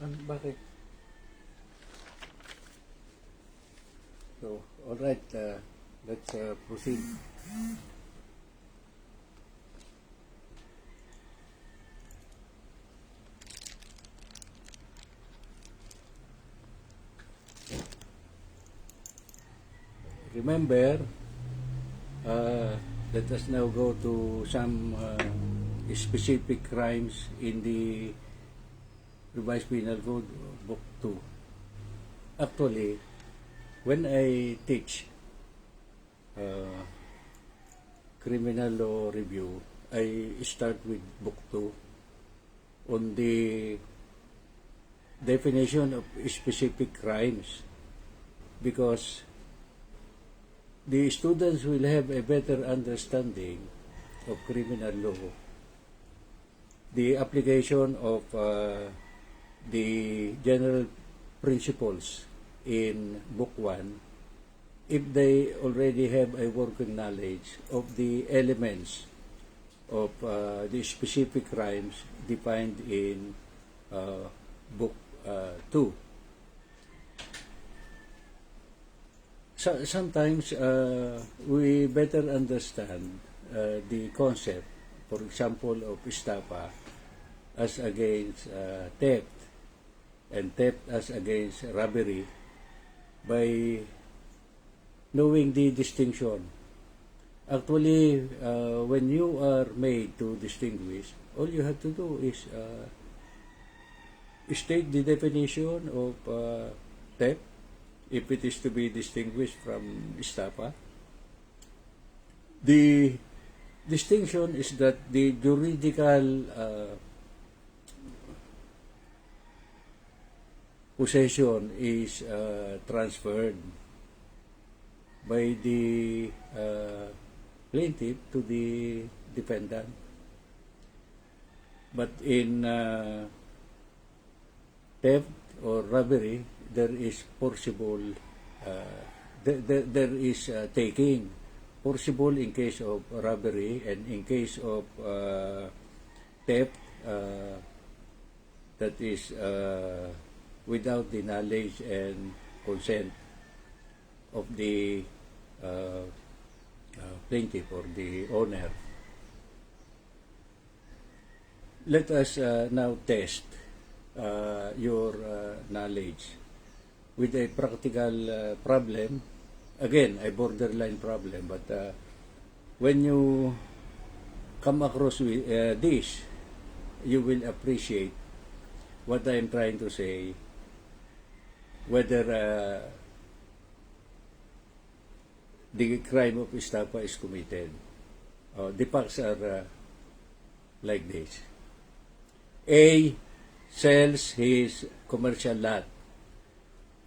Bakit? So, all right, let's proceed. Remember, let us now go to some specific crimes in the Revised Penal Code, Book 2. Actually, when I teach criminal law review, I start with Book 2 on the definition of specific crimes, because the students will have a better understanding of criminal law, the application of the general principles in Book 1, if they already have a working knowledge of the elements of the specific crimes defined in Book 2. So, sometimes we better understand the concept, for example, of estafa as against theft, and theft as against robbery, by knowing the distinction. Actually, when you are made to distinguish, all you have to do is state the definition of theft, if it is to be distinguished from estafa. The distinction is that the juridical possession is transferred by the plaintiff to the defendant. But in theft or robbery, there is forcible, there is taking. Forcible in case of robbery, and in case of theft, that is without the knowledge and consent of the plaintiff or the owner. Let us now test your knowledge with a practical problem. Again, a borderline problem, but when you come across with this, you will appreciate what I am trying to say, whether the crime of estafa is committed. The facts are like this. A sells his commercial lot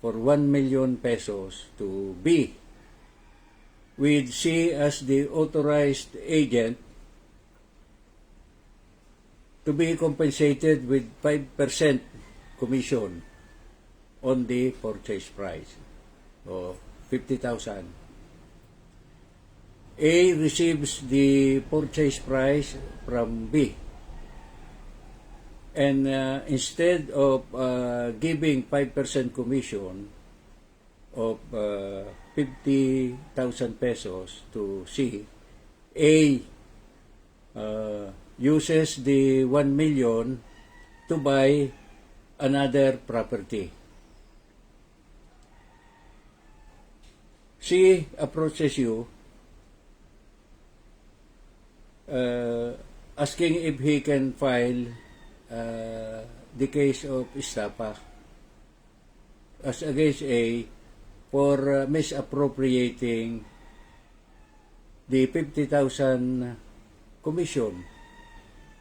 for 1 million pesos to B, with C as the authorized agent, to be compensated with 5% commission on the purchase price, o 50,000. A receives the purchase price from B, and instead of giving 5% commission of 50,000 pesos to C, A uses the 1 million to buy another property. C approaches you asking if he can file the case of estafa as against A for misappropriating the 50,000 commission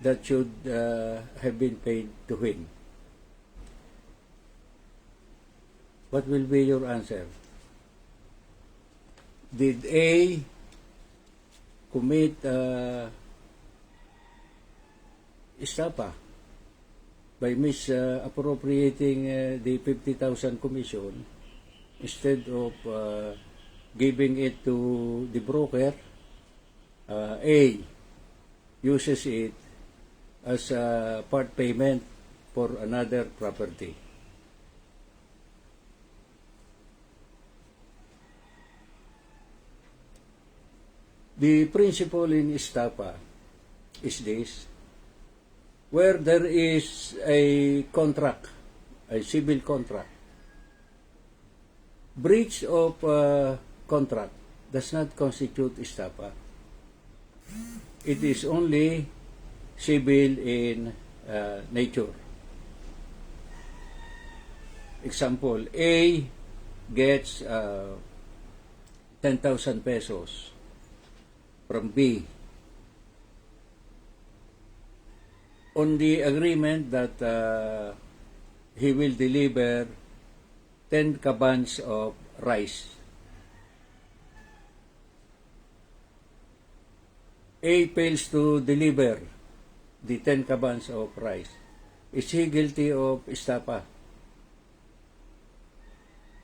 that should have been paid to him. What will be your answer? Did A commit estafa by misappropriating the 50,000 commission, instead of giving it to the broker? A uses it as a part payment for another property. The principle in estafa is this: where there is a contract, a civil contract, breach of contract does not constitute estafa. It is only civil in nature. Example, A gets 10,000 pesos from B on the agreement that he will deliver 10 kabans of rice. A fails to deliver the 10 kabans of rice. Is he guilty of estafa?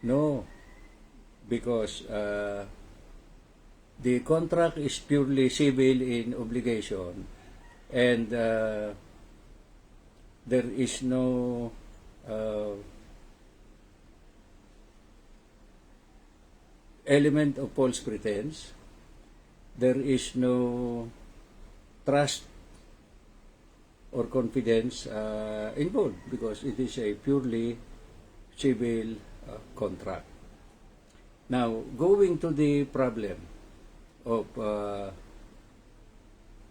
No, because the contract is purely civil in obligation, and there is no element of false pretense. There is no trust or confidence involved, because it is a purely civil contract. Now, going to the problem of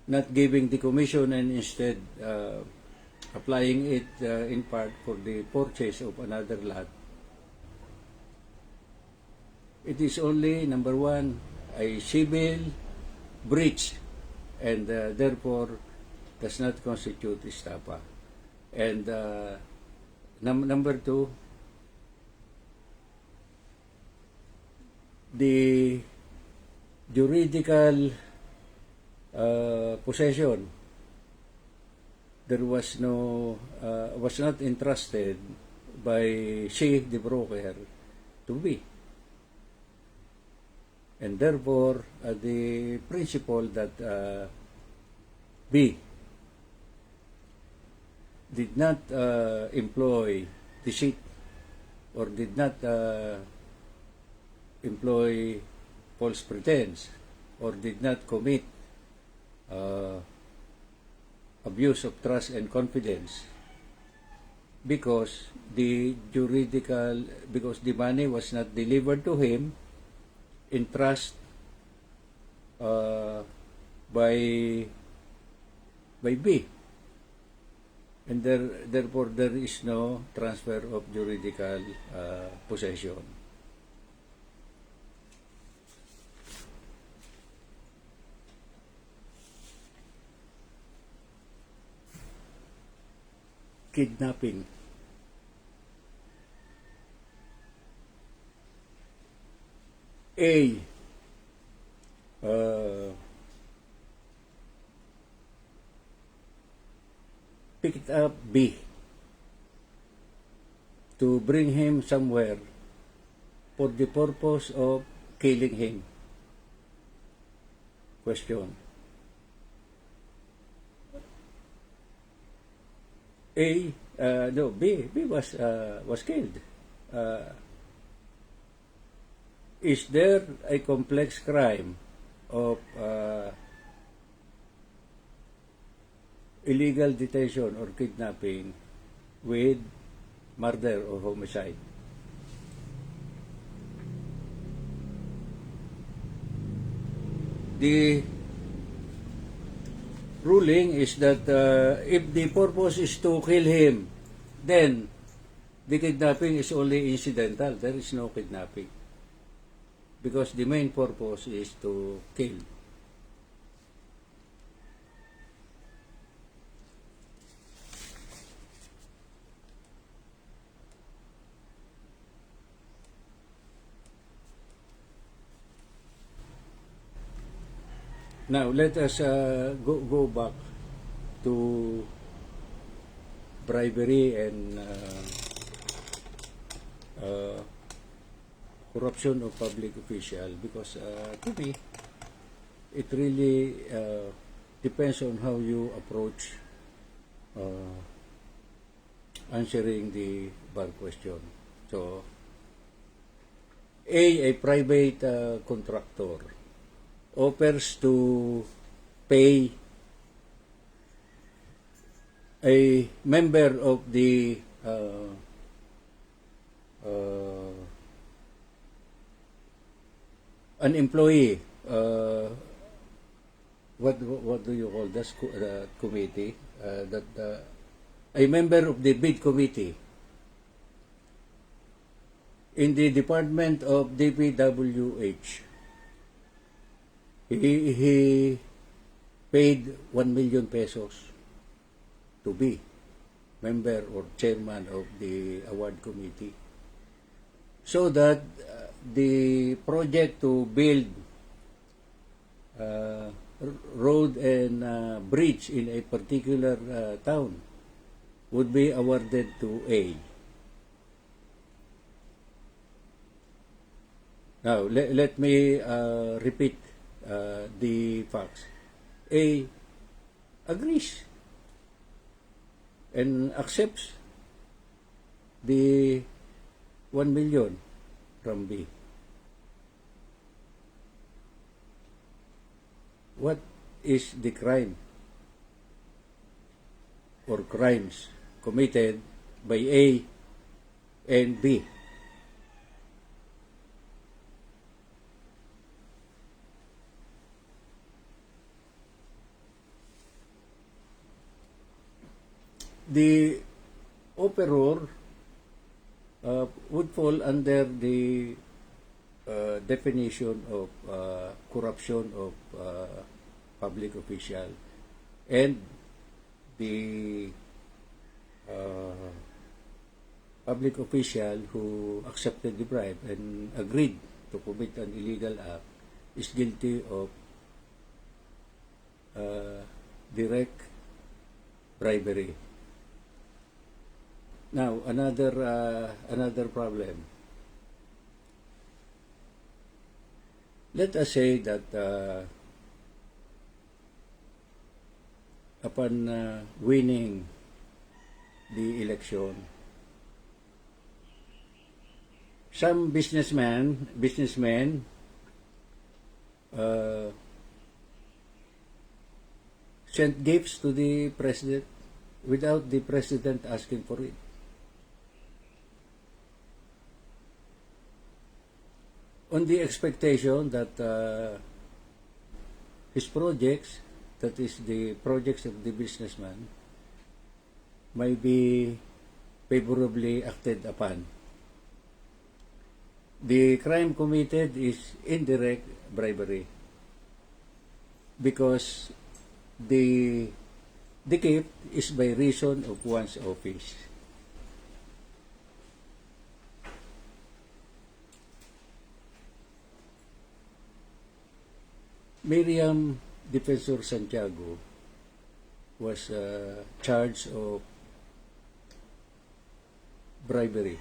not giving the commission and instead applying it in part for the purchase of another lot, it is only, number one, a civil breach, and therefore does not constitute estafa. And number two, the juridical possession, there was was not entrusted by C, the broker, to B. And therefore, the principle that B did not employ deceit or did not employ false pretense or did not commit abuse of trust and confidence, because the money was not delivered to him in trust by B, and therefore there is no transfer of juridical possession. Kidnapping. A picked up B to bring him somewhere for the purpose of killing him. Question. B was killed. Is there a complex crime of illegal detention or kidnapping with murder or homicide? The ruling is that if the purpose is to kill him, then the kidnapping is only incidental. There is no kidnapping, because the main purpose is to kill. Now, let us go back to bribery and corruption of public official, because to me, it really depends on how you approach answering the bar question. So, a private contractor offers to pay a member of the an employee, what do you call this committee, that a member of the bid committee in the Department of DPWH, he paid 1 million pesos to be member or chairman of the award committee, so that the project to build road and bridge in a particular town would be awarded to A. Now, let me repeat the facts. A agrees and accepts the 1 million from B. What is the crime or crimes committed by A and B? The offeror would fall under the definition of corruption of public official, and the public official who accepted the bribe and agreed to commit an illegal act is guilty of direct bribery. Now, another problem. Let us say that upon winning the election, some businessmen sent gifts to the president without the president asking for it. On the expectation that his projects, that is the projects of the businessman, may be favorably acted upon. The crime committed is indirect bribery, because the gift is by reason of one's office. Miriam Defensor Santiago was charged of bribery.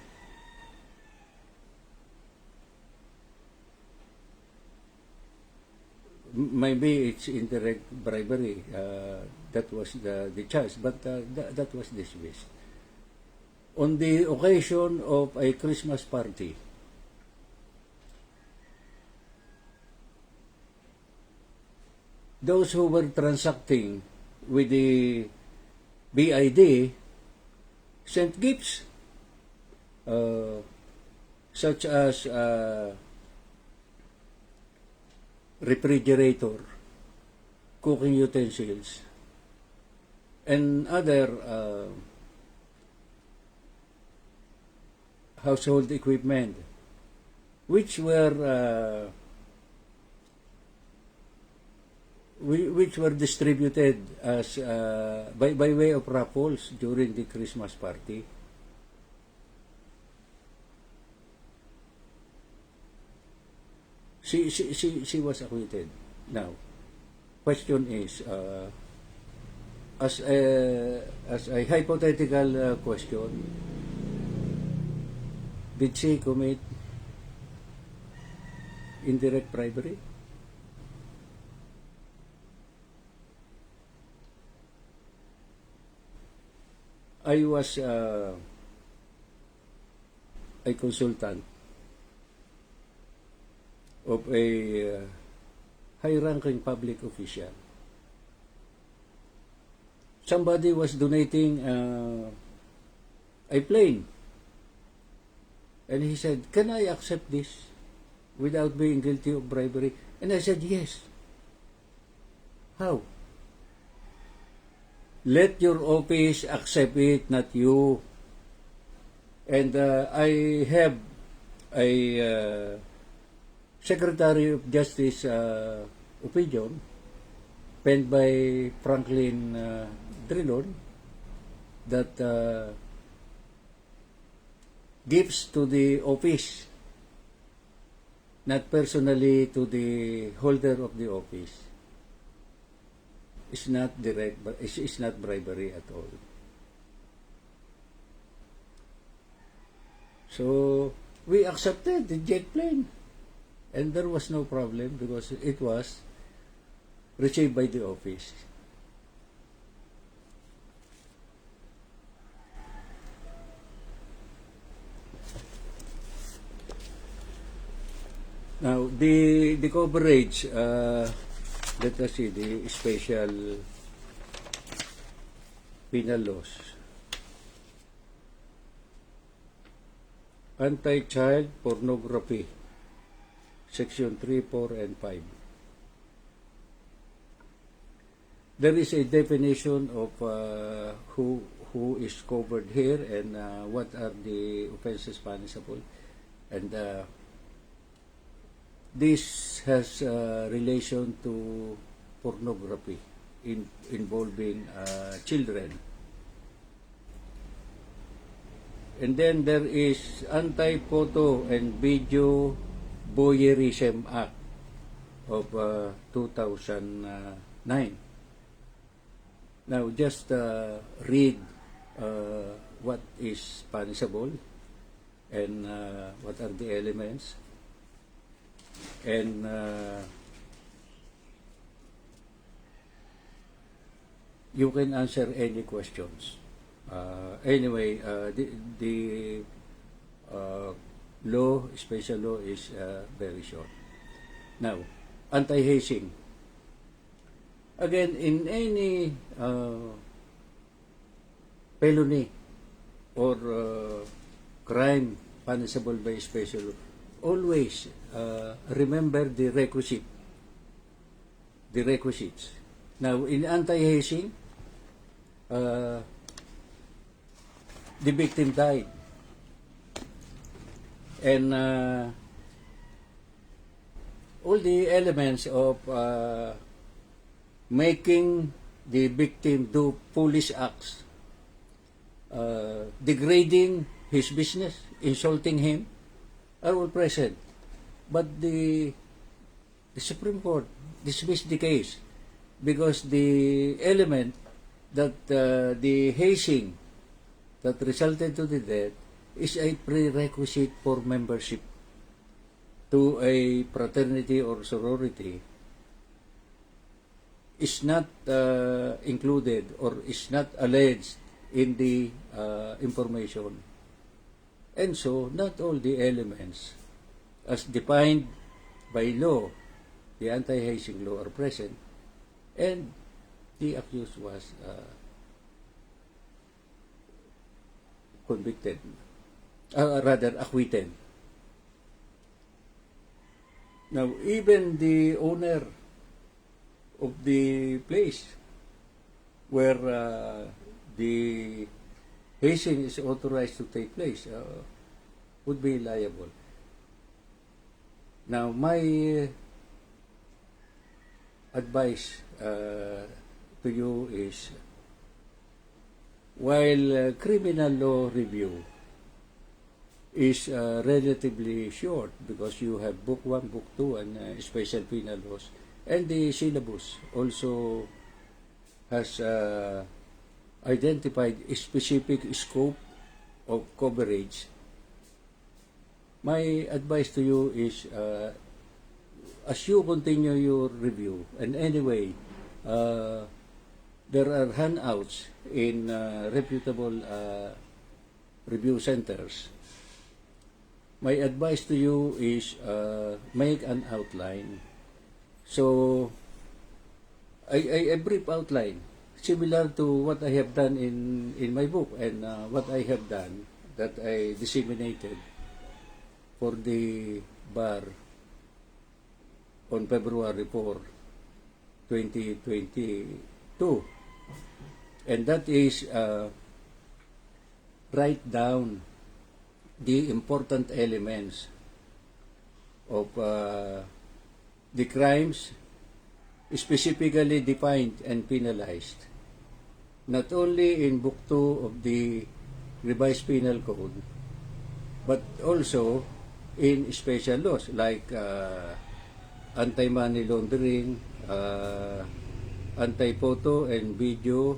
Maybe it's indirect bribery. That was the charge, but that was dismissed. On the occasion of a Christmas party, those who were transacting with the BID sent gifts, such as refrigerator, cooking utensils, and other household equipment, which were distributed as by way of raffles during the Christmas party. She was acquitted. Now, question is, as a hypothetical question, did she commit indirect bribery? I was a consultant of a high-ranking public official. Somebody was donating a plane. And he said, "Can I accept this without being guilty of bribery?" And I said, "Yes." How? Let your office accept it, not you. And I have a Secretary of Justice opinion penned by Franklin Drilon that gives to the office, not personally to the holder of the office. It's not direct, but it's not bribery at all. So we accepted the jet plane, and there was no problem because it was received by the office. Now, the coverage, let us see, the special penal laws. Anti-child pornography, Section 3, 4, and 5. There is a definition of who is covered here and what are the offenses punishable. And this has relation to pornography involving children. And then there is Anti-Photo and Video Voyeurism Act of 2009. Now, just read what is punishable and what are the elements. And you can answer any questions. Anyway, the law, special law is very short. Now, anti-hazing. Again, in any felony or crime punishable by special law, always remember the requisites. Now, in anti-hazing, the victim died. And all the elements of making the victim do foolish acts, degrading his business, insulting him, are all present. But the Supreme Court dismissed the case because the element that the hazing that resulted to the death is a prerequisite for membership to a fraternity or sorority is not included or is not alleged in the information. And so, not all the elements as defined by law, the anti-hazing law, are present, and the accused was convicted, rather acquitted. Now, even the owner of the place where the hazing is authorized to take place would be liable. Now, my advice to you is, while criminal law review is relatively short because you have Book 1, Book 2, and special penal laws, and the syllabus also has identified a specific scope of coverage, my advice to you is, as you continue your review, and anyway, there are handouts in reputable review centers. My advice to you is make an outline So, a brief outline, similar to what I have done in my book and what I have done that I disseminated for the bar on February 4, 2022. And that is write down the important elements of the crimes specifically defined and penalized, not only in Book 2 of the Revised Penal Code, but also in special laws like Anti-Money Laundering, Anti-Photo and Video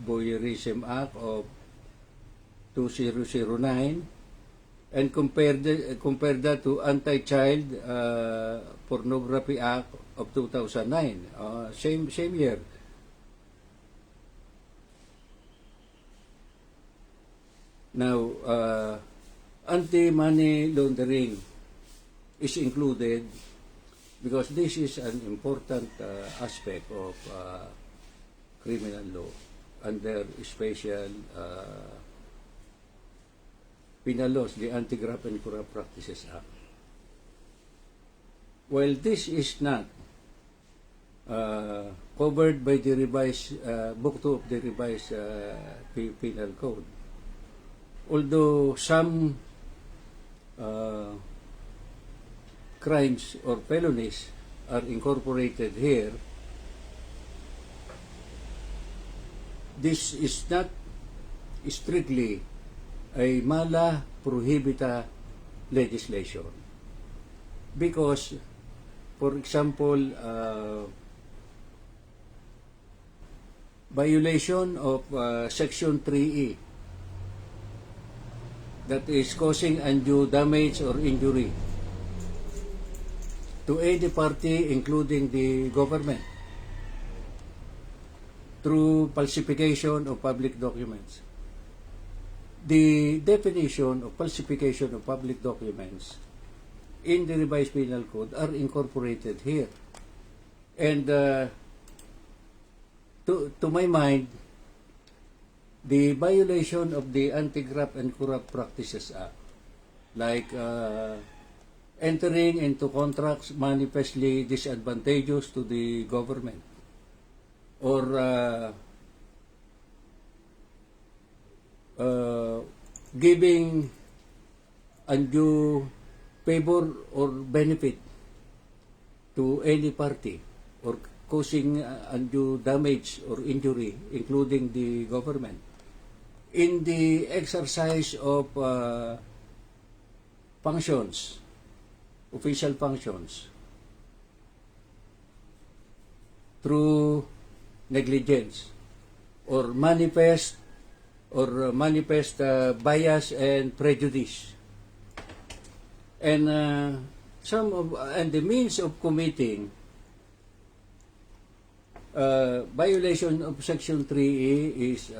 Voyeurism Act of 2009, and compare that to Anti-Child Pornography Act of 2009, same year. Now, anti-money laundering is included because this is an important aspect of criminal law under special penal laws, the Anti-Graft and Corrupt Practices Act. While this is not covered by the revised Book 2 of the Revised Penal Code, although some crimes or felonies are incorporated here, this is not strictly a mala prohibita legislation. Because, for example, violation of Section 3E, that is causing undue damage or injury to any party, including the government, through falsification of public documents. The definition of falsification of public documents in the Revised Penal Code are incorporated here. And to my mind, the violation of the Anti-Graft and Corrupt Practices Act, like entering into contracts manifestly disadvantageous to the government, or giving undue favor or benefit to any party, or causing undue damage or injury, including the government, in the exercise of functions, official functions, through negligence or manifest bias and prejudice, and the means of committing violation of Section 3E is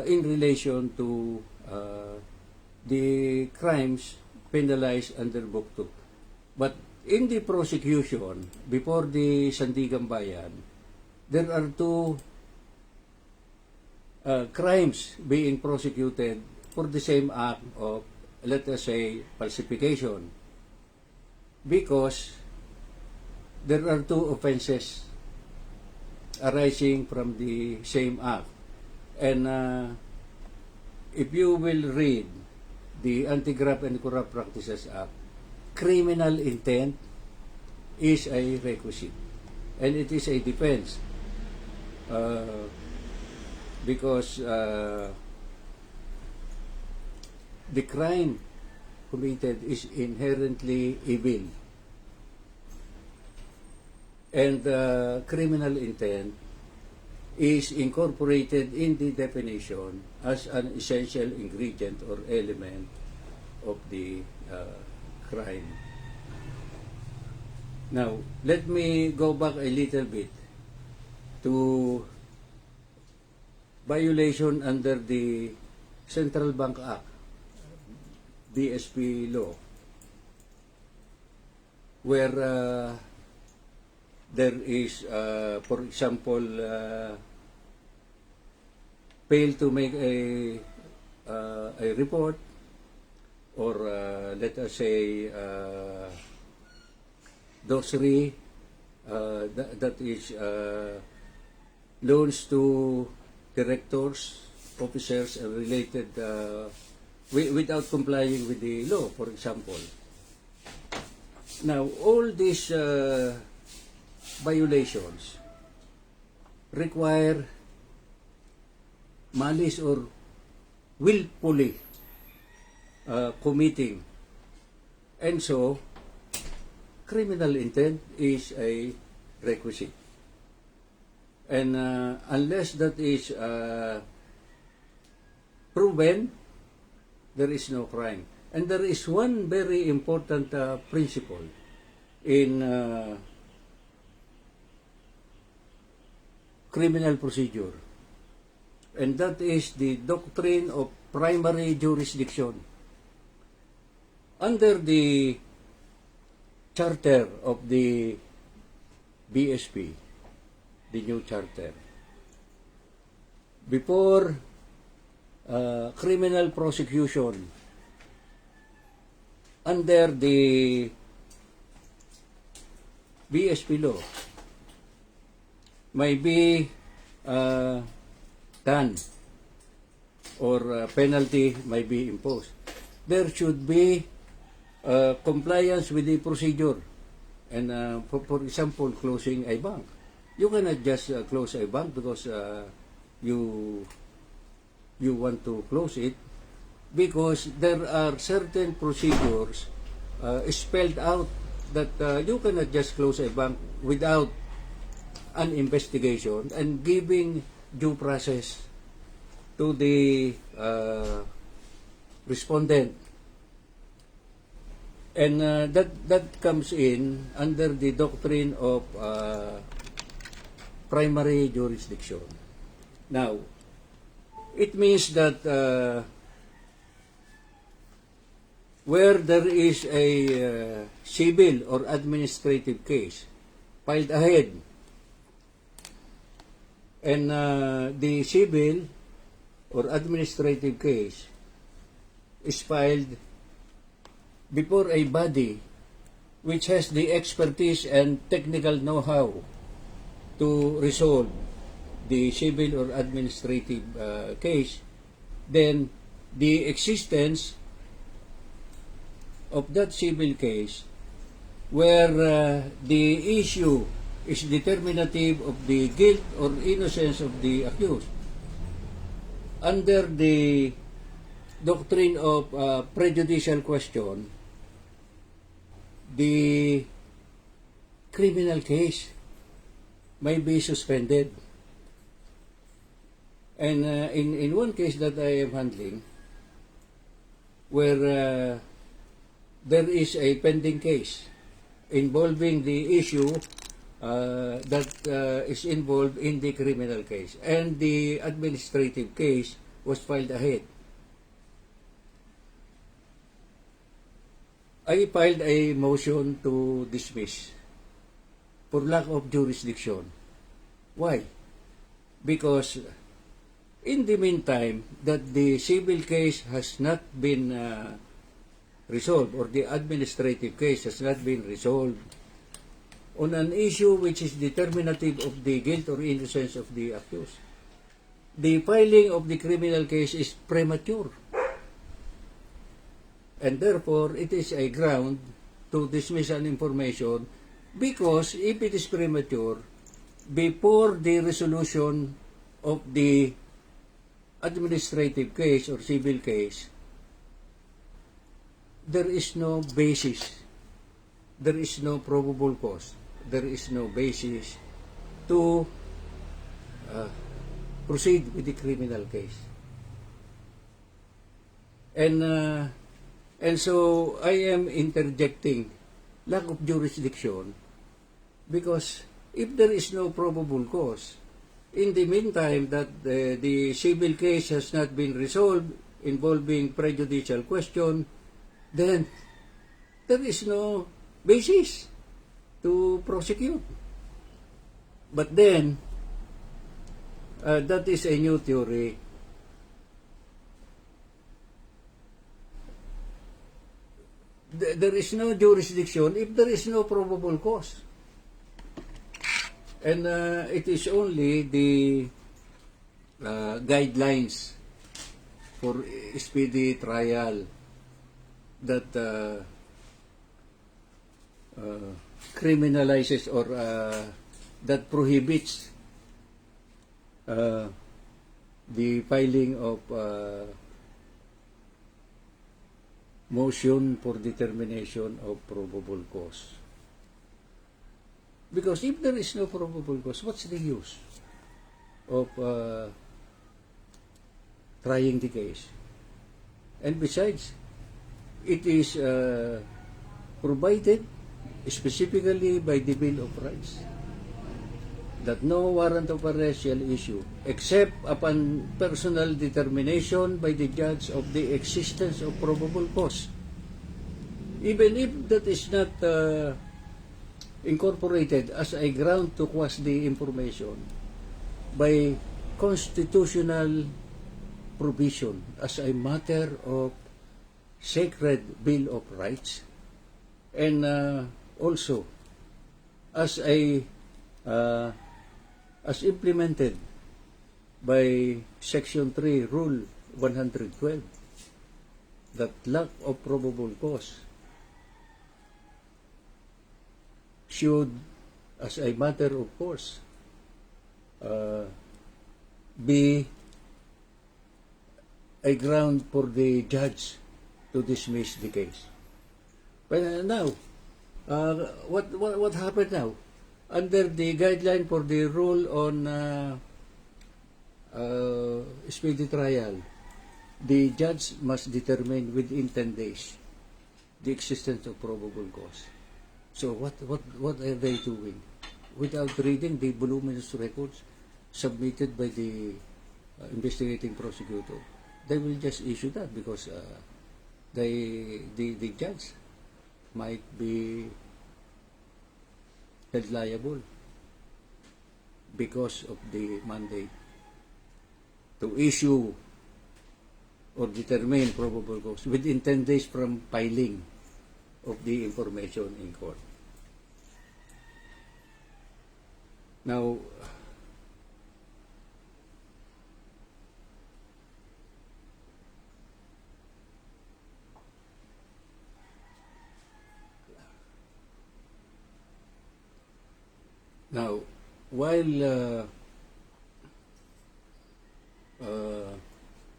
in relation to the crimes penalized under Book 2. But in the prosecution before the Sandigan Bayan, there are two crimes being prosecuted for the same act of, let us say, falsification, because there are two offenses arising from the same act. And if you will read the Anti-Graft and Corrupt Practices Act, criminal intent is a requisite, and it is a defense, because the crime committed is inherently evil, and criminal intent is incorporated in the definition as an essential ingredient or element of the crime. Now, let me go back a little bit to violation under the Central Bank Act, BSP law. where there is, for example, fail to make a report, or let us say dorsary, that is loans to directors, officers, and related without complying with the law, for example. Now, all these violations require malice or willfully committing, and so criminal intent is a requisite. And unless that is proven, there is no crime. And there is one very important principle in criminal procedure, and that is the doctrine of primary jurisdiction. Under the charter of the BSP, the new charter, before criminal prosecution under the BSP law may be done, or penalty may be imposed, there should be compliance with the procedure. And for example, closing a bank. You cannot just close a bank because you want to close it, because there are certain procedures spelled out that you cannot just close a bank without an investigation and giving due process to the respondent. And that comes in under the doctrine of primary jurisdiction. Now, it means that where there is a civil or administrative case filed ahead, and the civil or administrative case is filed before a body which has the expertise and technical know-how to resolve the civil or administrative case, then the existence of that civil case where the issue is determinative of the guilt or innocence of the accused under the doctrine of prejudicial question, the criminal case may be suspended. And in one case that I am handling, where there is a pending case involving the issue that is involved in the criminal case, and the administrative case was filed ahead, I filed a motion to dismiss for lack of jurisdiction. Why? Because in the meantime that the civil case has not been resolved, or the administrative case has not been resolved on an issue which is determinative of the guilt or innocence of the accused, the filing of the criminal case is premature. And therefore, it is a ground to dismiss an information, because if it is premature, before the resolution of the administrative case or civil case, there is no basis, there is no probable cause, there is no basis to proceed with the criminal case. And so I am interjecting lack of jurisdiction, because if there is no probable cause, in the meantime that the civil case has not been resolved involving prejudicial question, then there is no basis to prosecute. But then, that is a new theory. There is no jurisdiction if there is no probable cause. And it is only the guidelines for speedy trial that criminalizes or that prohibits the filing of motion for determination of probable cause. Because if there is no probable cause, what's the use of trying the case? And besides, it is provided specifically by the Bill of Rights that no warrant of arrest shall issue except upon personal determination by the judge of the existence of probable cause. Even if that is not incorporated as a ground to quash the information by constitutional provision as a matter of sacred Bill of Rights, and also as a as implemented by Section 3, Rule 112, that lack of probable cause should, as a matter of course, be a ground for the judge to dismiss the case. But now, what happened now? Under the guideline for the rule on speedy trial, the judge must determine within 10 days the existence of probable cause. So what are they doing? Without reading the voluminous records submitted by the investigating prosecutor, they will just issue that because the judge might be held liable because of the mandate to issue or determine probable cause within 10 days from filing of the information in court. Now, while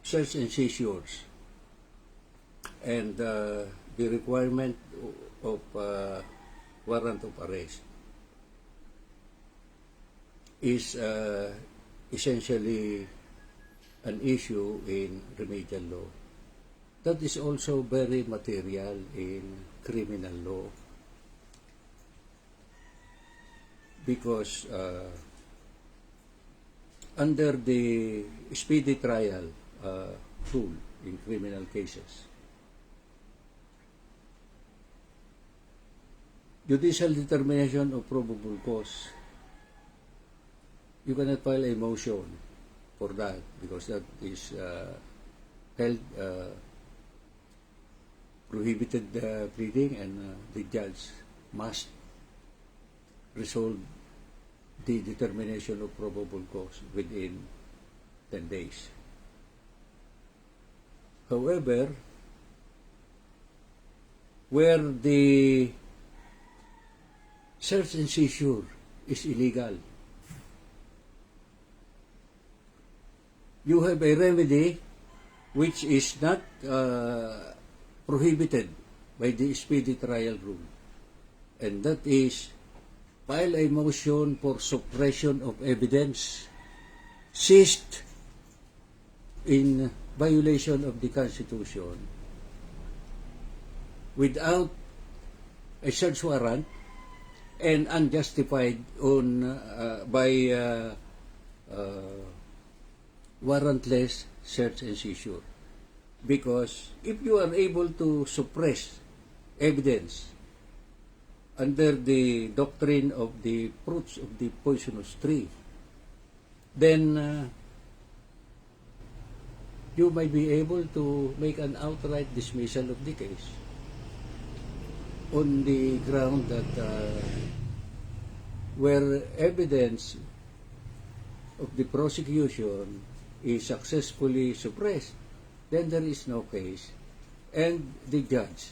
search and seizures and the requirement of warrant of arrest is essentially an issue in remedial law, that is also very material in criminal law. Because under the speedy trial rule in criminal cases, judicial determination of probable cause, you cannot file a motion for that because that is held prohibited pleading, and the judge must resolve the determination of probable cause within 10 days. However, where the search and seizure is illegal, you have a remedy which is not prohibited by the speedy trial rule, and that is file a motion for suppression of evidence seized in violation of the Constitution without a search warrant and unjustified on by warrantless search and seizure. Because if you are able to suppress evidence under the doctrine of the fruits of the poisonous tree, then you might be able to make an outright dismissal of the case on the ground that where evidence of the prosecution is successfully suppressed, then there is no case, and the judge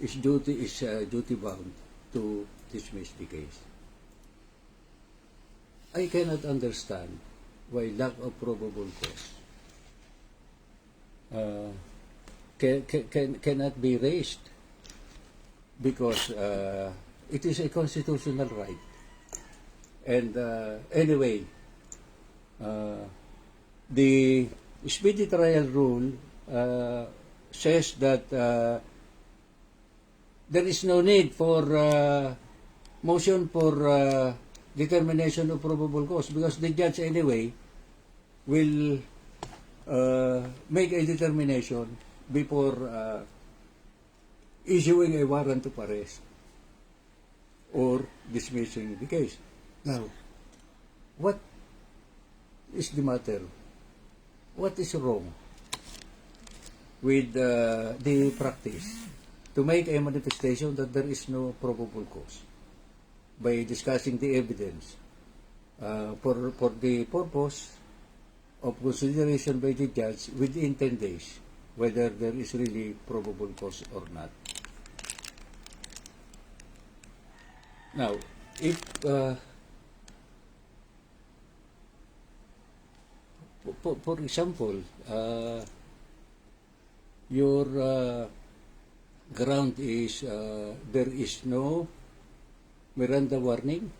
is duty bound to dismiss the case. I cannot understand why lack of probable cause cannot be raised, because it is a constitutional right. And anyway, the speedy trial rule says that there is no need for motion for determination of probable cause, because the judge anyway will make a determination before issuing a warrant of arrest or dismissing the case. Now, what is the matter? What is wrong with the practice to make a manifestation that there is no probable cause by discussing the evidence for the purpose of consideration by the judge within 10 days whether there is really probable cause or not? Now, if for example, your ground is there is no Miranda warning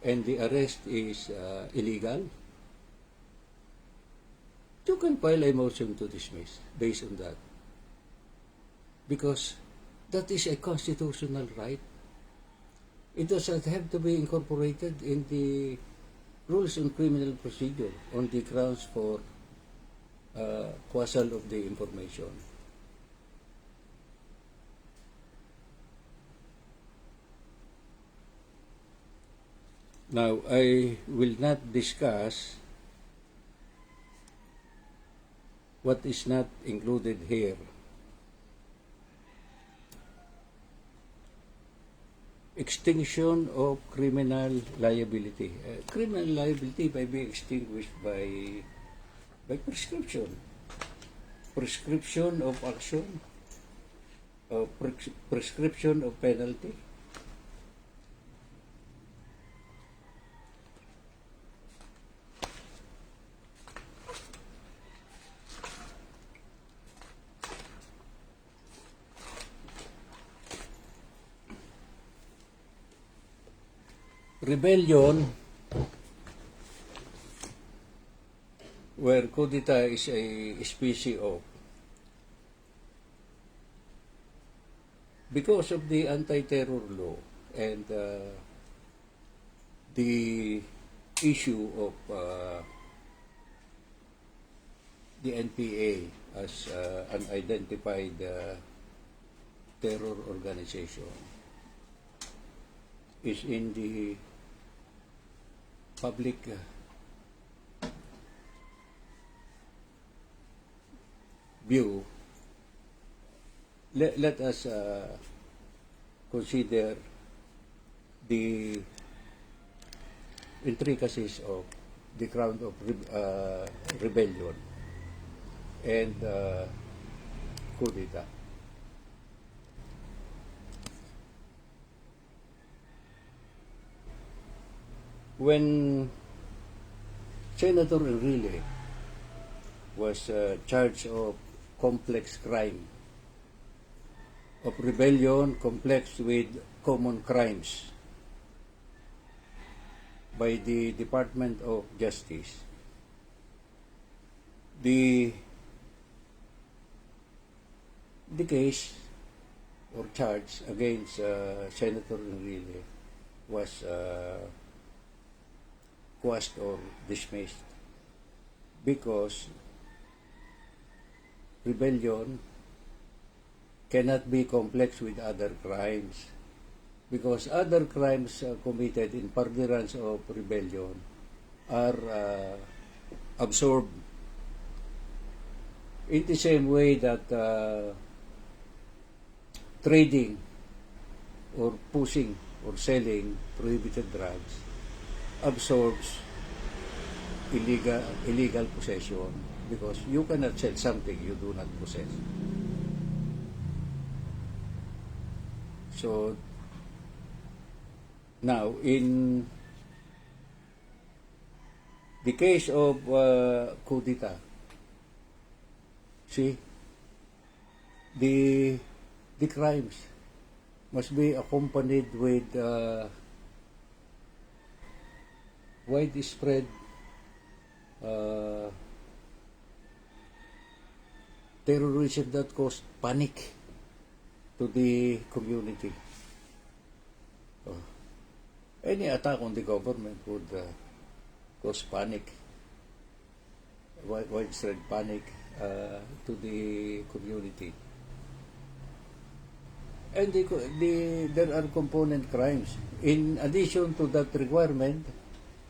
and the arrest is illegal, you can file a motion to dismiss based on that, because that is a constitutional right. It doesn't have to be incorporated in the rules on criminal procedure on the grounds for quasal of the information. Now, I will not discuss what is not included here. Extinction of criminal liability. Criminal liability may be extinguished by prescription. Prescription of action, prescription of penalty. Rebellion, where coup d'etat is a species of, because of the anti-terror law and the issue of the NPA as an identified terror organization is in the public view. Let us consider the intricacies of the ground of rebellion and coup d'etat. When Senator Enrile was charged of complex crime, of rebellion complex with common crimes by the Department of Justice, the case or charge against Senator Enrile was quashed or dismissed because rebellion cannot be complex with other crimes, because other crimes committed in furtherance of rebellion are absorbed in the same way that trading or pushing or selling prohibited drugs absorbs illegal possession, because you cannot sell something you do not possess. So now, in the case of coup d'etat, see, the crimes must be accompanied with widespread terrorism that caused panic to the community. Any attack on the government would cause panic, widespread panic to the community. And there are component crimes. In addition to that requirement,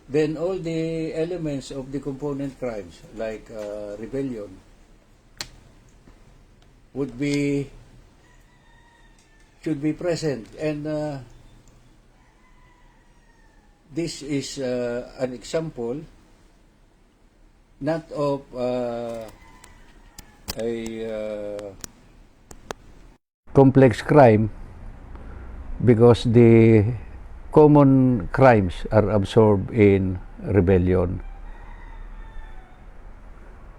then all the elements of the component crimes, like rebellion, should be present. And this is an example not of a complex crime, because the common crimes are absorbed in rebellion.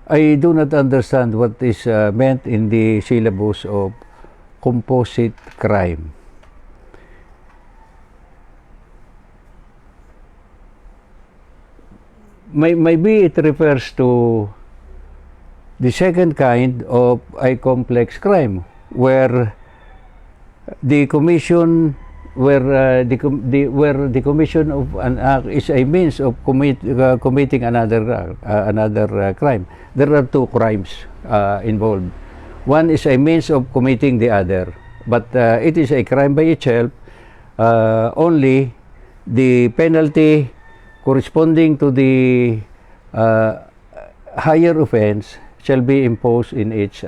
I do not understand what is meant in the syllabus of composite crime. Maybe it refers to the second kind of a complex crime, where the commission the commission of an act is a means of committing another crime. There are two crimes involved. One is a means of committing the other, but it is a crime by itself. Only the penalty corresponding to the higher offense shall be imposed in its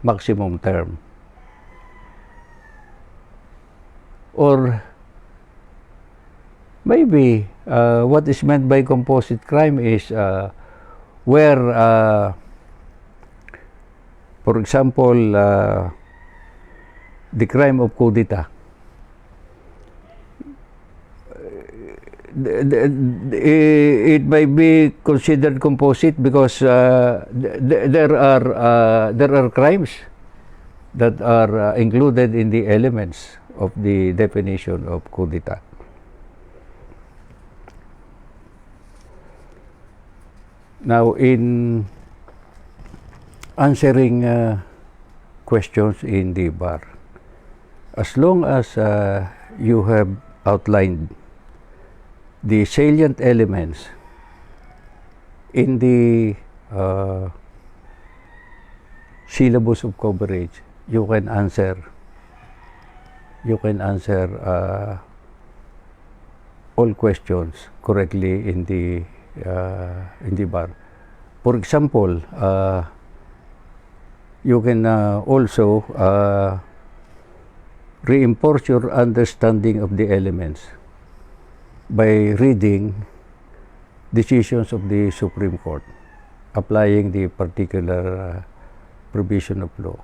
maximum term. Or maybe what is meant by composite crime is where, for example, the crime of coup d'etat, it may be considered composite because there are crimes that are included in the elements of the definition of coup d'etat. Now, in answering questions in the bar, as long as you have outlined the salient elements in the syllabus of coverage, you can answer all questions correctly in the bar. For example, you can also reinforce your understanding of the elements by reading decisions of the Supreme Court applying the particular provision of law.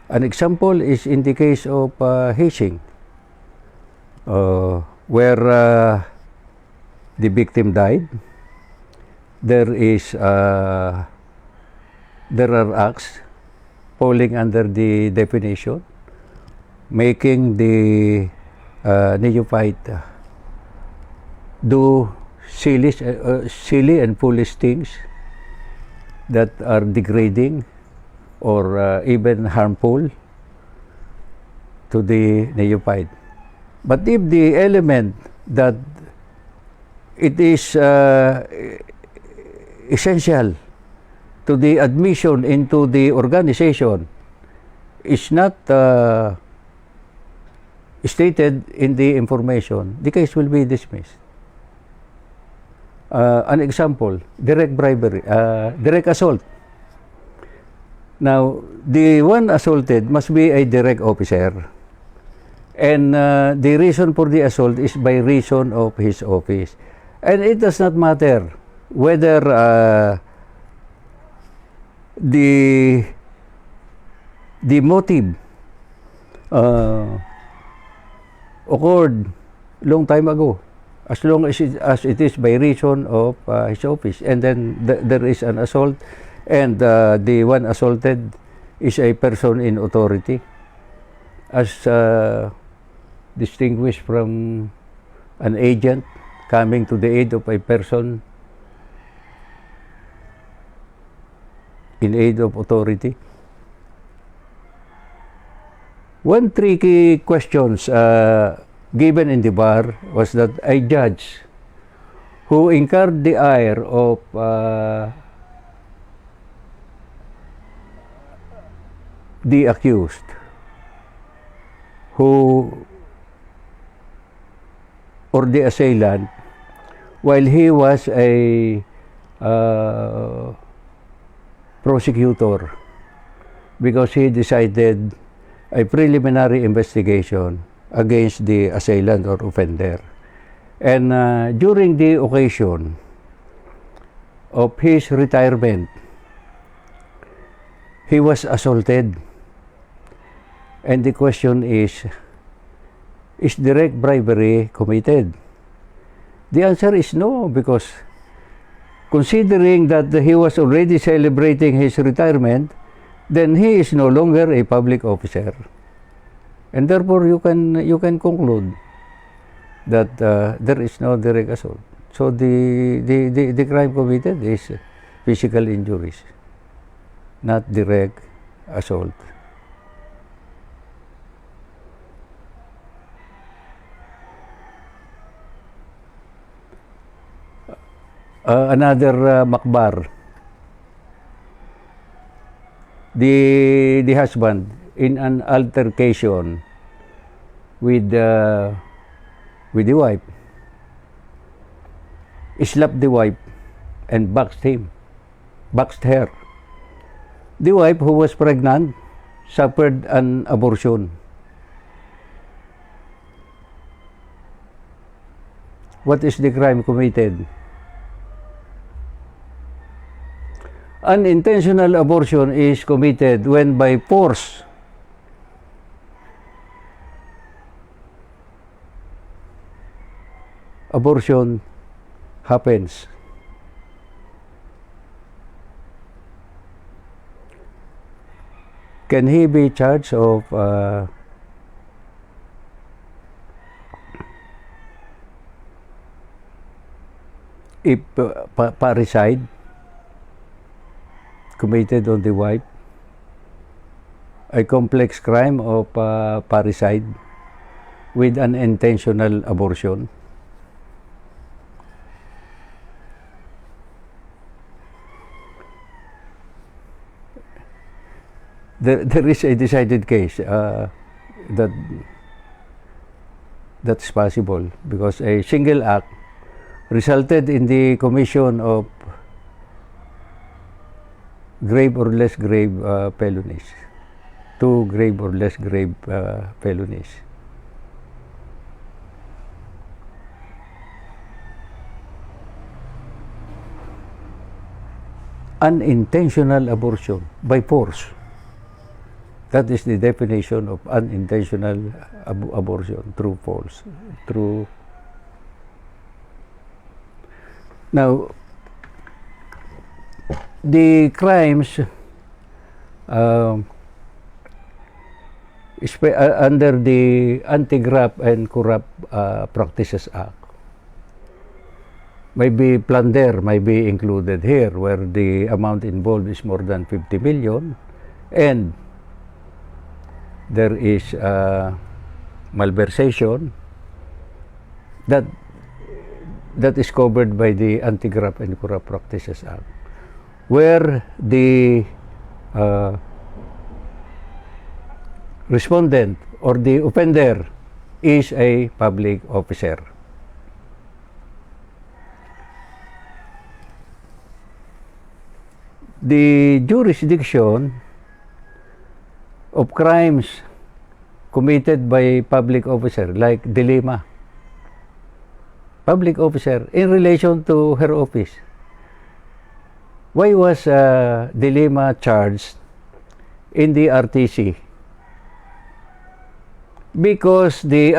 An example is in the case of hazing, where the victim died. There are acts falling under the definition, making the neophyte do silly and foolish things that are degrading or even harmful to the neophyte. But if the element that it is essential to the admission into the organization is not stated in the information, the case will be dismissed. An example, direct bribery, direct assault. Now, the one assaulted must be a direct officer. And the reason for the assault is by reason of his office. And it does not matter whether the motive occurred long time ago, as long as it is by reason of his office. And then there is an assault, and the one assaulted is a person in authority, as distinguished from an agent coming to the aid of a person in aid of authority. One tricky questions given in the bar was that a judge who incurred the ire of the accused, or the assailant, while he was a prosecutor, because he decided a preliminary investigation against the assailant or offender. And during the occasion of his retirement, he was assaulted. And the question is direct bribery committed? The answer is no, because considering that he was already celebrating his retirement, then he is no longer a public officer. And therefore, you can conclude that there is no direct assault. So the crime committed is physical injuries, not direct assault. Another makbar. The husband, in an altercation with the wife, slapped the wife and boxed her. The wife, who was pregnant, suffered an abortion. What is the crime committed? Unintentional abortion is committed when by force abortion happens. Can he be charged of parricide committed on the wife, a complex crime of parricide with an intentional abortion? There is a decided case that's possible, because a single act resulted in the commission of grave or less grave felonies, 2 grave or less grave felonies. Unintentional abortion by force. That is the definition of unintentional abortion. True, false. True. Now, the crimes under the Anti-Graft and Corrupt Practices Act, maybe plunder may be included here, where the amount involved is more than 50 million, and there is malversation that is covered by the Anti-Graft and Corrupt Practices Act, where the respondent or the offender is a public officer. The jurisdiction of crimes committed by public officer like dilemma, public officer in relation to her office. Why was dilemma charged in the RTC? Because the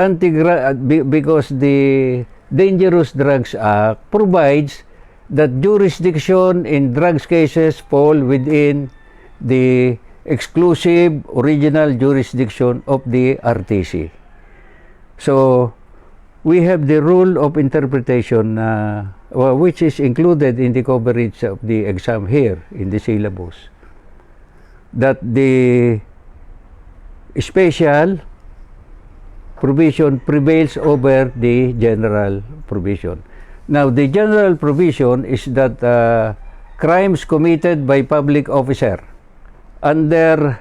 Dangerous Drugs Act provides that jurisdiction in drugs cases fall within the exclusive original jurisdiction of the RTC. So we have the rule of interpretation which is included in the coverage of the exam here in the syllabus, that the special provision prevails over the general provision. Now, the general provision is that crimes committed by public officer under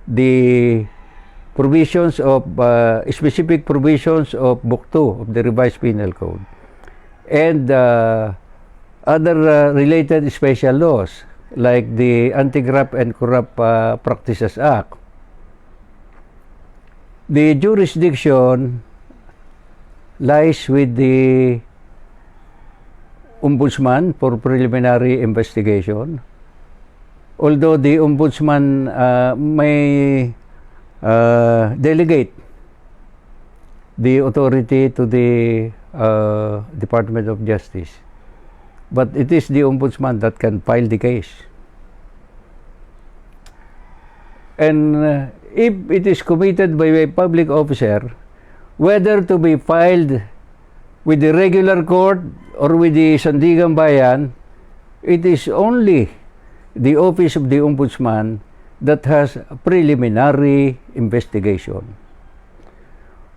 the provisions of specific provisions of Book 2 of the Revised Penal Code and other related special laws like the Anti-Graft and Corrupt Practices Act. The jurisdiction lies with the Ombudsman for preliminary investigation, although the Ombudsman may delegate the authority to the Department of Justice, but it is the Ombudsman that can file the case. And if it is committed by a public officer, whether to be filed with the regular court or with the Sandigan Bayan, it is only the Office of the Ombudsman that has a preliminary investigation.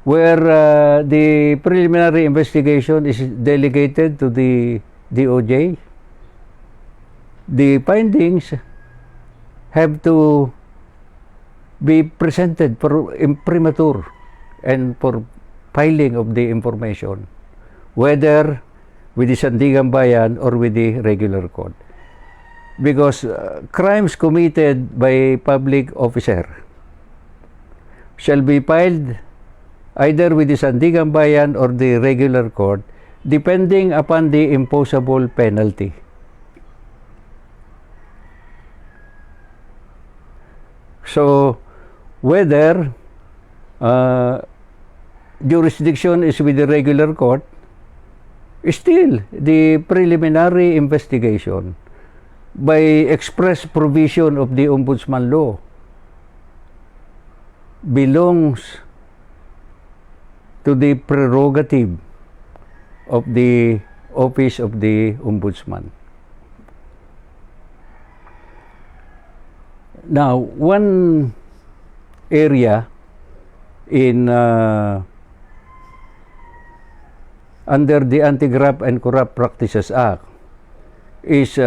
Where the preliminary investigation is delegated to the DOJ, the findings have to be presented for imprimatur and for filing of the information, whether with the Sandigan Bayan or with the regular court. Because crimes committed by public officer shall be filed either with the Sandigan Bayan or the regular court, depending upon the imposable penalty. So, whether jurisdiction is with the regular court, still the preliminary investigation by express provision of the Ombudsman law belongs to the prerogative of the Office of the Ombudsman. Now, one area in under the Anti-Graft and Corrupt Practices Act is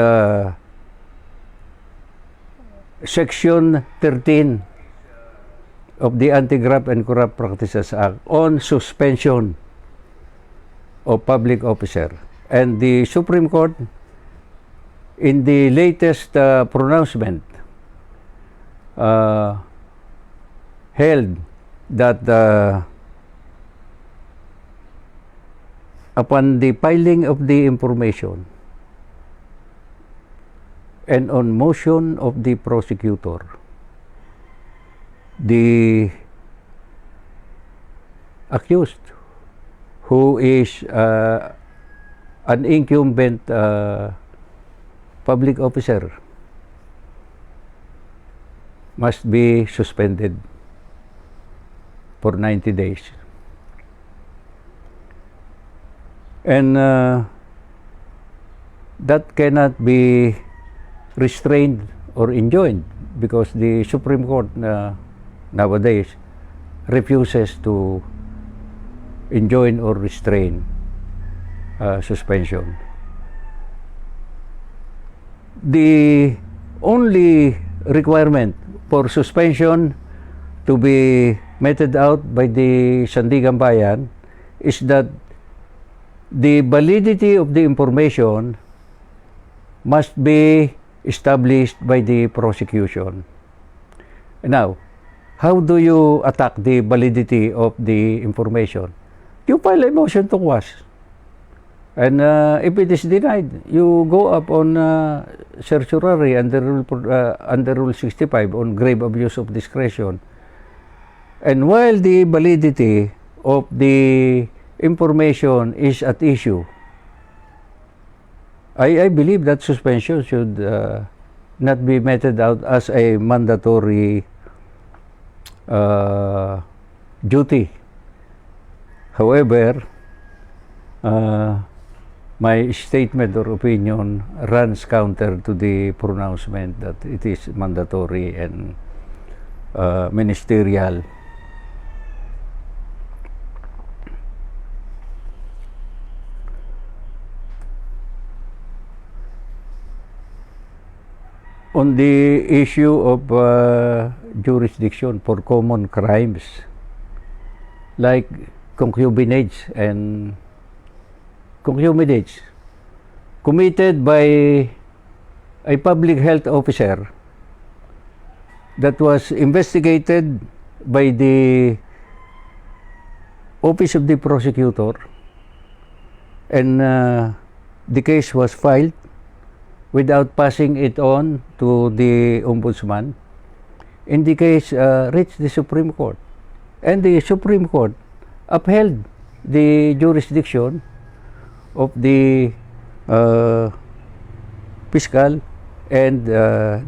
Section 13 of the Anti-Graft and Corrupt Practices Act on suspension of public officer. And the Supreme Court, in the latest pronouncement, held that upon the filing of the information and on motion of the prosecutor, the accused, who is an incumbent public officer, must be suspended for 90 days. And that cannot be restrained or enjoined because the Supreme Court nowadays refuses to enjoin or restrain suspension. The only requirement for suspension to be meted out by the Sandigan Bayan is that the validity of the information must be established by the prosecution. Now, how do you attack the validity of the information? You file a motion to quash. And if it is denied, you go up on certiorari under Rule 65 on grave abuse of discretion. And while the validity of the information is at issue, I believe that suspension should not be meted out as a mandatory duty. However, my statement or opinion runs counter to the pronouncement that it is mandatory and ministerial. On the issue of jurisdiction for common crimes like concubinage committed by a public health officer that was investigated by the office of the prosecutor, and the case was filed without passing it on to the ombudsman. In the case reached the Supreme Court, and the Supreme Court upheld the jurisdiction of the fiscal and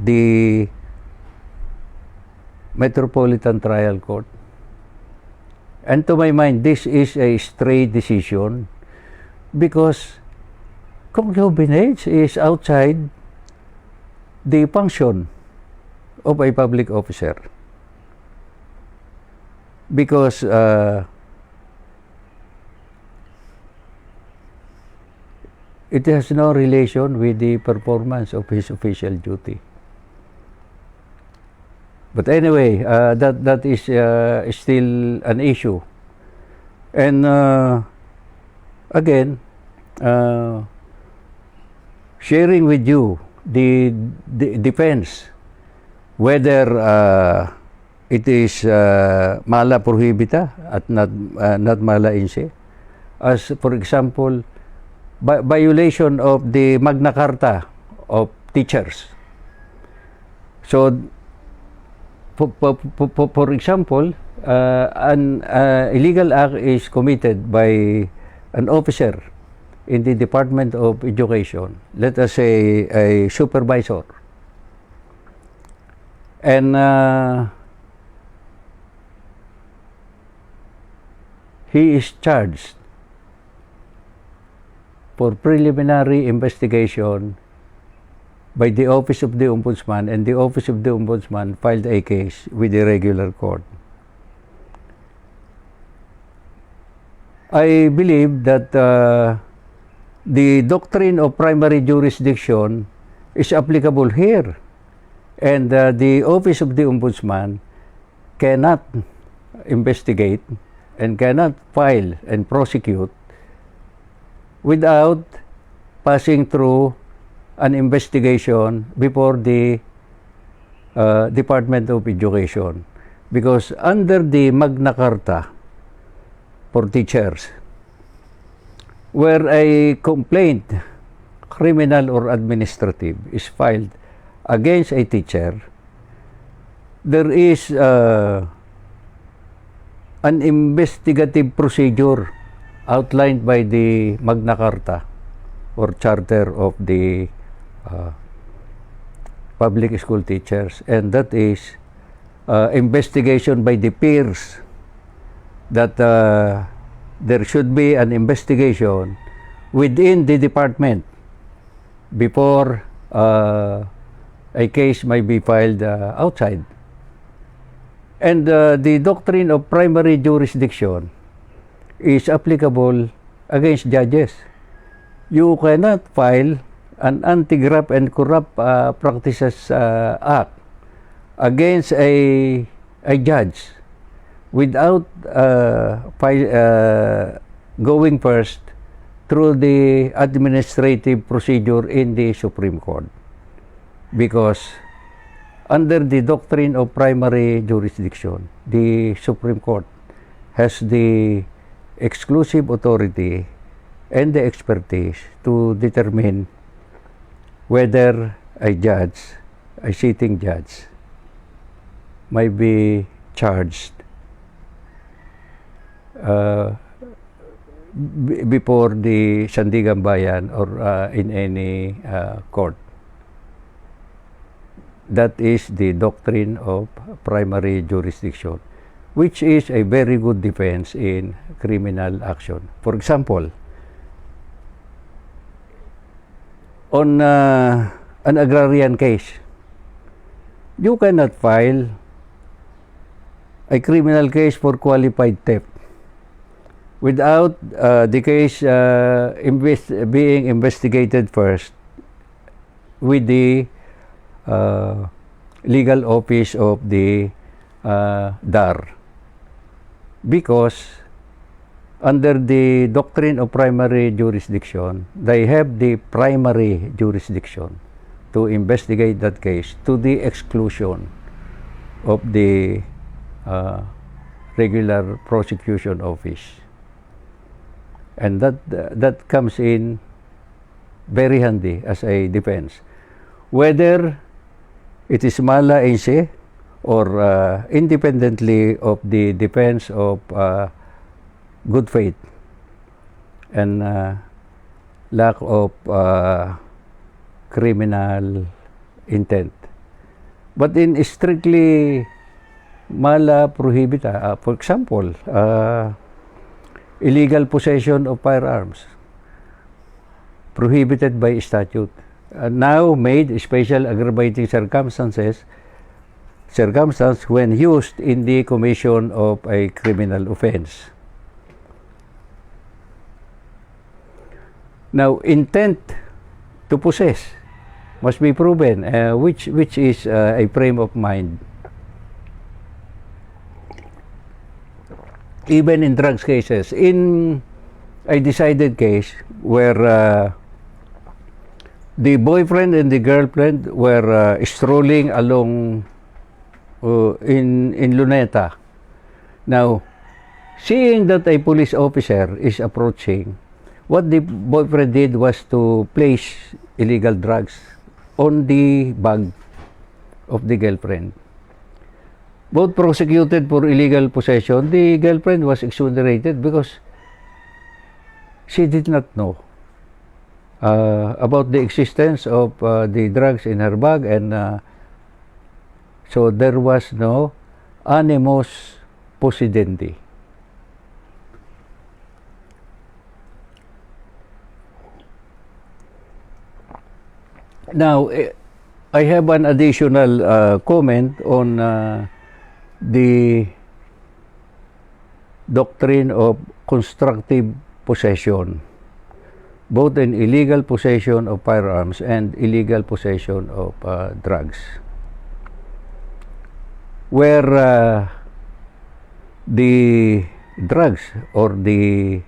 the Metropolitan Trial Court. And to my mind, this is a stray decision because concubinage is outside the function of a public officer, because it has no relation with the performance of his official duty. But anyway, that is still an issue. And again, sharing with you the defense, whether it is mala prohibita at not mala inse, as for example, violation of the Magna Carta of teachers. So, for example, an illegal act is committed by an officer in the Department of Education, let us say a supervisor, and he is charged for preliminary investigation by the Office of the Ombudsman, and the Office of the Ombudsman filed a case with the regular court. I believe that the doctrine of primary jurisdiction is applicable here, and the Office of the Ombudsman cannot investigate and cannot file and prosecute without passing through an investigation before the Department of Education, because under the Magna Carta for teachers, where a complaint, criminal or administrative, is filed against a teacher, there is an investigative procedure outlined by the Magna Carta or Charter of the public school teachers, and that is investigation by the peers, that there should be an investigation within the department before a case may be filed outside. And the doctrine of primary jurisdiction is applicable against judges. You cannot file an Anti-Graft and Corrupt Practices Act against a judge without going first through the administrative procedure in the Supreme Court. Because under the doctrine of primary jurisdiction, the Supreme Court has the exclusive authority and the expertise to determine whether a judge, a sitting judge, might be charged before the Sandigan Bayan or in any court. That is the doctrine of primary jurisdiction, which is a very good defense in criminal action. For example, on an agrarian case, you cannot file a criminal case for qualified theft without the case being investigated first with the legal office of the DAR, because under the doctrine of primary jurisdiction, they have the primary jurisdiction to investigate that case to the exclusion of the regular prosecution office. And that comes in very handy as a defense. Whether it is mala in se or independently of the defense of good faith and lack of criminal intent. But in strictly mala prohibita, for example, illegal possession of firearms, prohibited by statute, now made special aggravating circumstance when used in the commission of a criminal offense. Now, intent to possess must be proven, which is a frame of mind. Even in drugs cases, in a decided case where the boyfriend and the girlfriend were strolling along in Luneta. Now, seeing that a police officer is approaching, what the boyfriend did was to place illegal drugs on the bag of the girlfriend. Both prosecuted for illegal possession. The girlfriend was exonerated because she did not know about the existence of the drugs in her bag, and so there was no animus possidendi. Now, I have an additional comment on the doctrine of constructive possession, both in illegal possession of firearms and illegal possession of drugs, where the drugs or the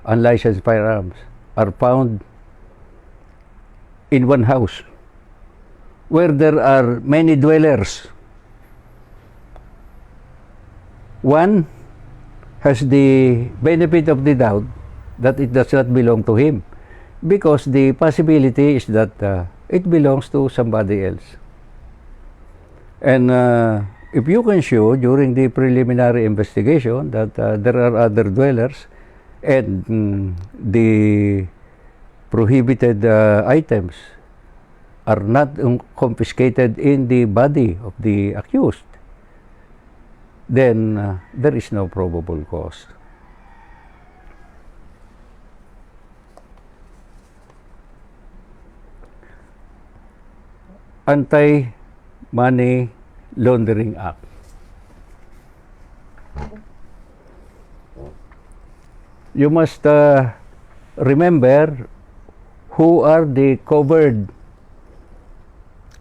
unlicensed firearms are found in one house, where there are many dwellers. One has the benefit of the doubt that it does not belong to him, because the possibility is that it belongs to somebody else. And if you can show during the preliminary investigation that there are other dwellers and the prohibited items are not confiscated in the body of the accused, then there is no probable cause. Anti-Money Laundering Act. You must remember who are the covered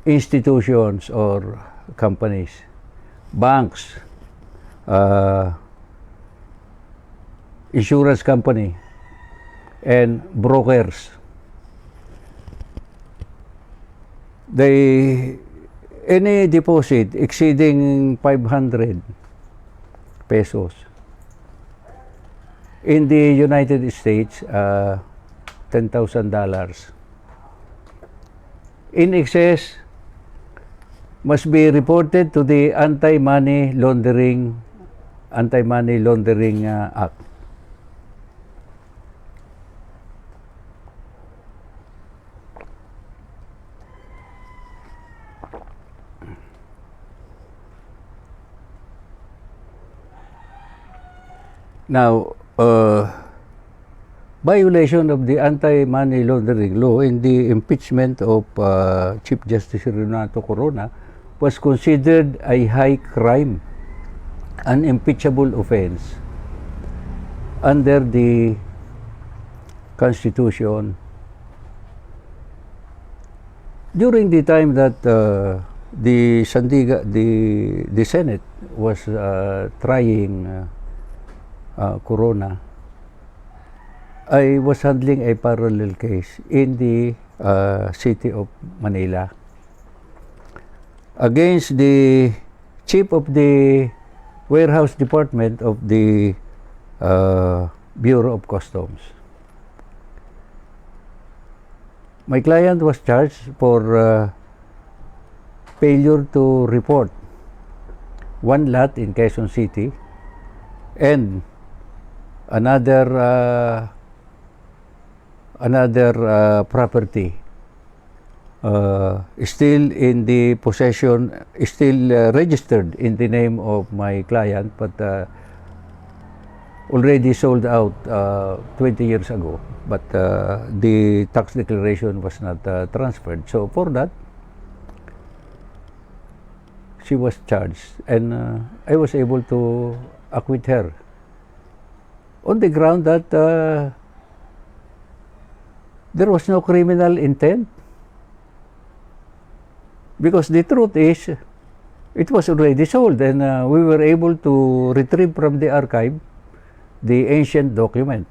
institutions or companies: banks, insurance company, and brokers. Any deposit exceeding 500 pesos in the United States, $10,000. In excess must be reported to the Anti-Money Laundering Act. Now, violation of the Anti-Money Laundering Law in the impeachment of Chief Justice Renato Corona was considered a high crime, an impeachable offense under the Constitution. During the time that the Senate was trying Corona, I was handling a parallel case in the city of Manila against the chief of the warehouse department of the Bureau of Customs. My client was charged for failure to report one lot in Quezon City and another property still in the possession, still registered in the name of my client, but already sold out 20 years ago, but the tax declaration was not transferred. So for that, she was charged, and I was able to acquit her on the ground that there was no criminal intent. Because the truth is, it was already sold, and we were able to retrieve from the archive the ancient document.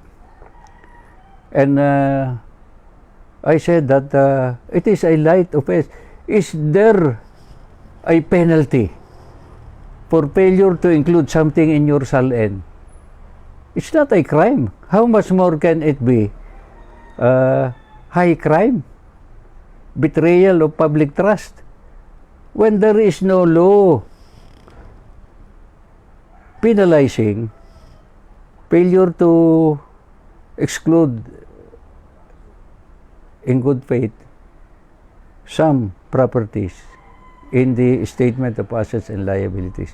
And I said that it is a light offense. Is there a penalty for failure to include something in your SALN? It's not a crime. How much more can it be? High crime? Betrayal of public trust? When there is no law penalizing failure to exclude in good faith some properties in the statement of assets and liabilities.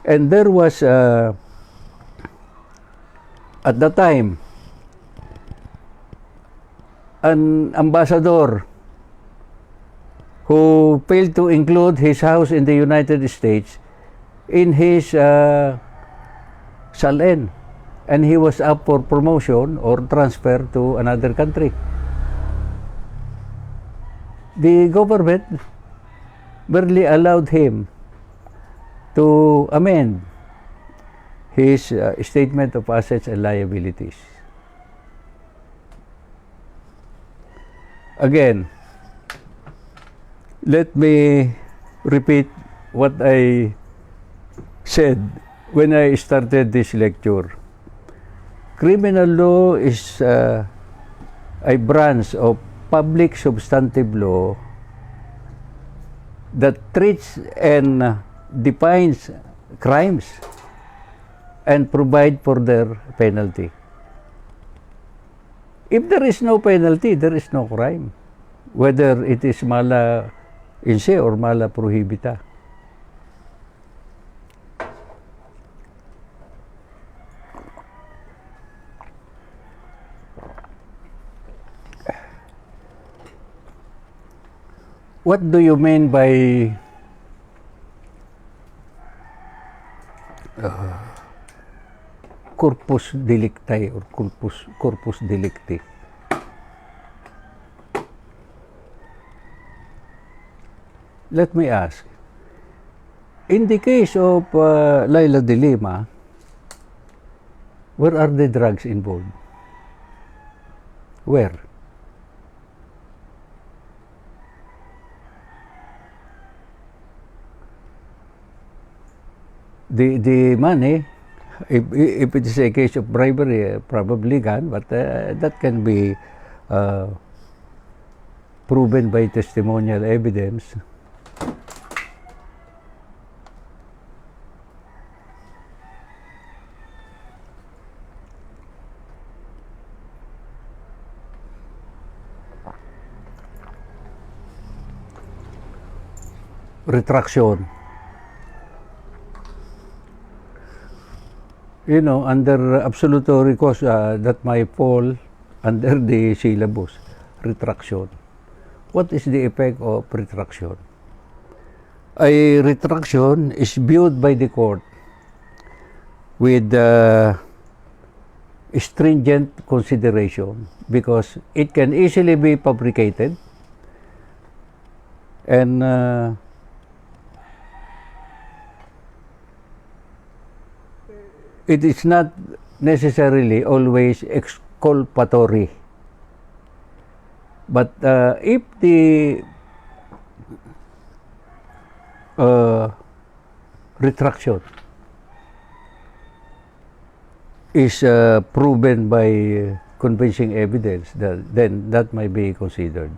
And there was at the time an ambassador who failed to include his house in the United States in his SALN, and he was up for promotion or transfer to another country. The government barely allowed him to amend his statement of assets and liabilities. Again, let me repeat what I said when I started this lecture. Criminal law is a branch of public substantive law that treats and defines crimes and provide for their penalty. If there is no penalty, there is no crime, whether it is mala in se or mala prohibita. What do you mean by corpus delicti or corpus delicti? Let me ask, in the case of Laila de Lima, where are the drugs involved? Where? The money, if it is a case of bribery, probably gone, but that can be proven by testimonial evidence. Retraction. You know, under absolutory cause, that might fall under the syllabus, retraction. What is the effect of retraction? A retraction is viewed by the court with stringent consideration because it can easily be fabricated and it is not necessarily always exculpatory. But if the retraction is proven by convincing evidence, then that might be considered.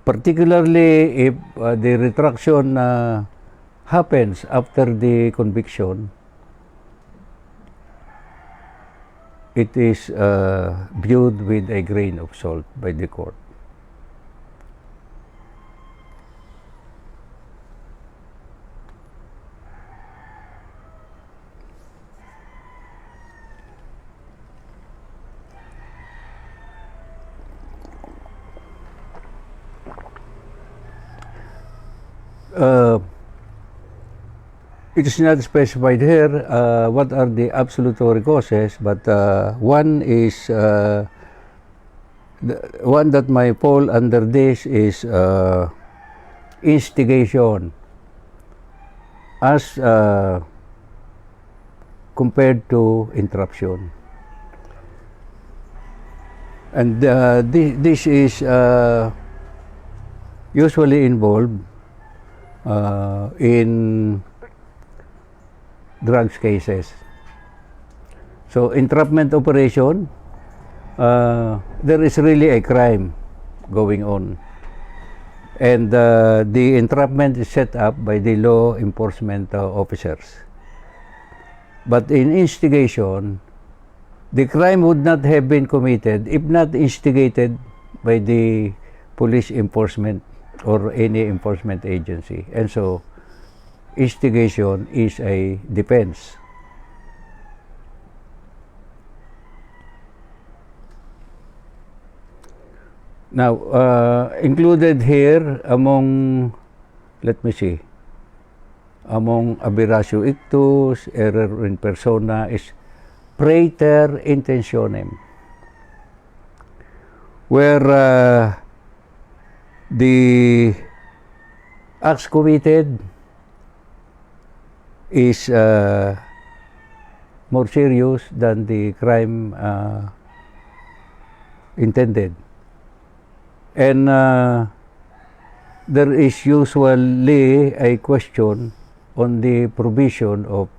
Particularly if the retraction happens after the conviction, it is viewed with a grain of salt by the court. It is not specified here what are the absolutory causes, but one is the one that might fall under this is instigation as compared to interruption. And this is usually involved in drugs cases. So entrapment operation, there is really a crime going on, and the entrapment is set up by the law enforcement officers. But in instigation, the crime would not have been committed if not instigated by the police enforcement or any enforcement agency, and so instigation is a defense. Now, included here among, let me see, among aberratio ictus, error in persona is praeter intentionem, where the acts committed is more serious than the crime intended. And there is usually a question on the provision of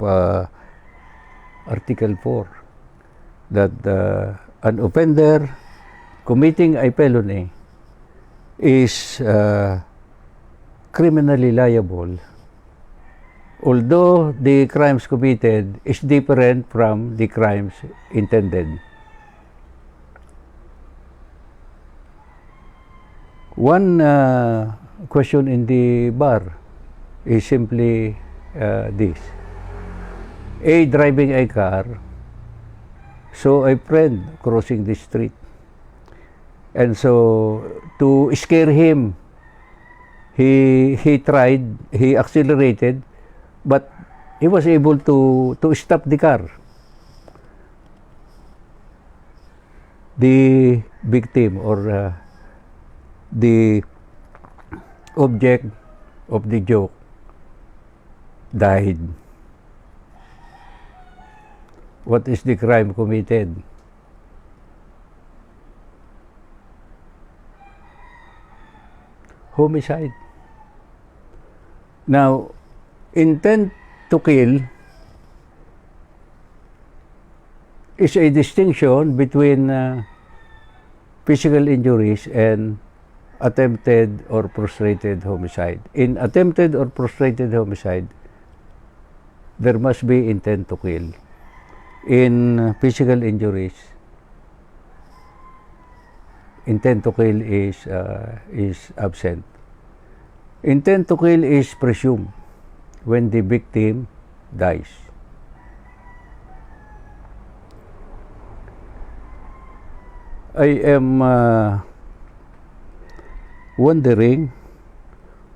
Article 4 that an offender committing a felony is criminally liable although the crimes committed is different from the crimes intended. One question in the bar is simply this. A, driving a car, saw a friend crossing the street. And so, to scare him, he accelerated, but he was able to stop the car. The victim or the object of the joke died. What is the crime committed? Homicide. Now, intent to kill is a distinction between physical injuries and attempted or frustrated homicide. In attempted or frustrated homicide, there must be intent to kill. In physical injuries, intent to kill is absent. Intent to kill is presumed when the victim dies. I am wondering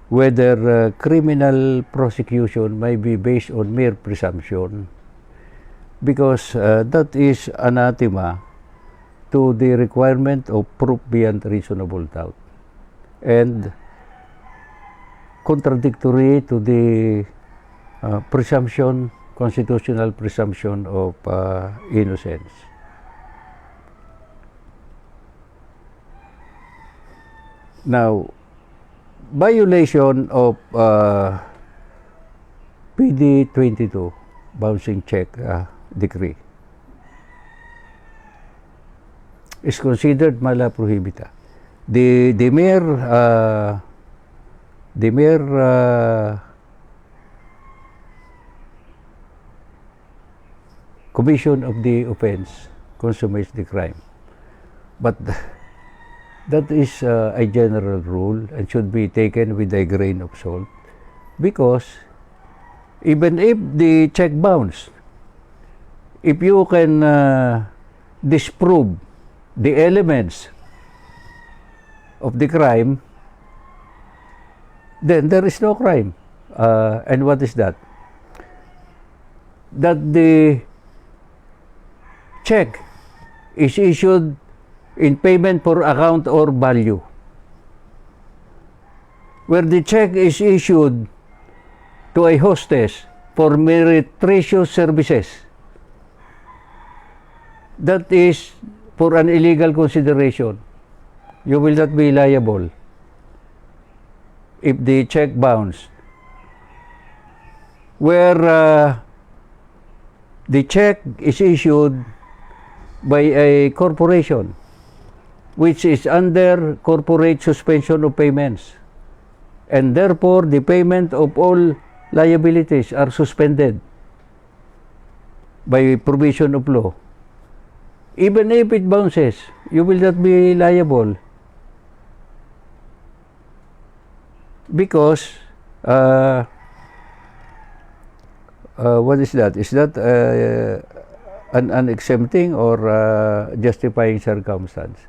whether criminal prosecution may be based on mere presumption, because that is anathema to the requirement of proof beyond reasonable doubt, and contradictory to the presumption, constitutional presumption of innocence. Now, violation of PD 22, bouncing check decree, is considered mala prohibita. The mere commission of the offense consummates the crime, but that is a general rule and should be taken with a grain of salt, because even if the check bounce, if you can disprove the elements of the crime, then there is no crime. And what is that? That the check is issued in payment for account or value. Where the check is issued to a hostess for meretricious services, that is for an illegal consideration. You will not be liable if the check bounced. Where the check is issued by a corporation which is under corporate suspension of payments, and therefore the payment of all liabilities are suspended by provision of law. Even if it bounces, you will not be liable, because what is that? Is that an exempting or justifying circumstance?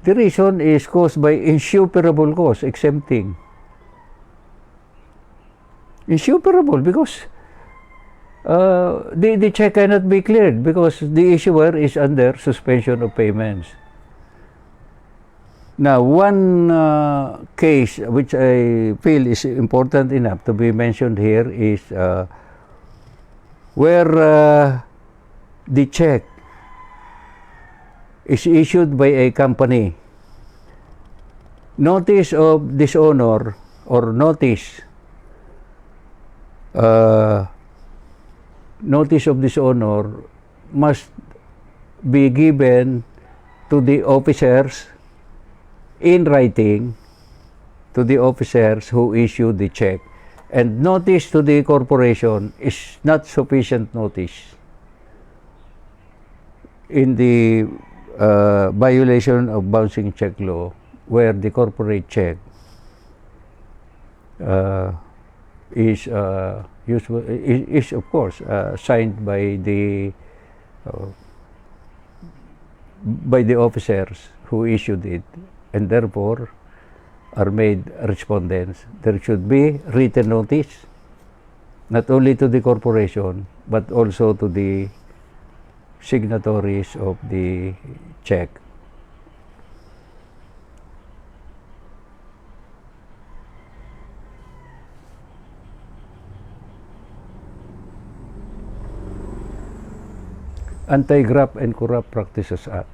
The reason is caused by insuperable cause, exempting. Insuperable, because the check cannot be cleared because the issuer is under suspension of payments. Now, one case which I feel is important enough to be mentioned here is where the check is issued by a company. Notice of dishonor or notice of dishonor must be given to the officers in writing, to the officers who issue the check, and notice to the corporation is not sufficient notice. In the violation of bouncing check law, where the corporate check is of course signed by the officers who issued it, and therefore are made respondents, there should be written notice not only to the corporation but also to the signatories of the check. Anti-Graft and Corrupt Practices Act,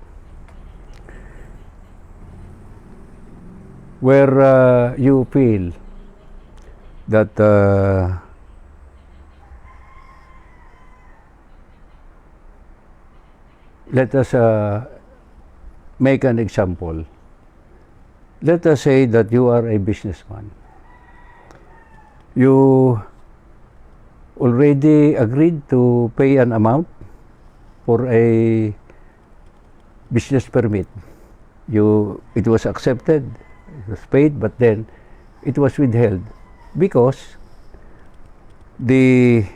where you feel that let us make an example. Let us say that you are a businessman. You already agreed to pay an amount for a business permit. It was accepted, it was paid, but then it was withheld because the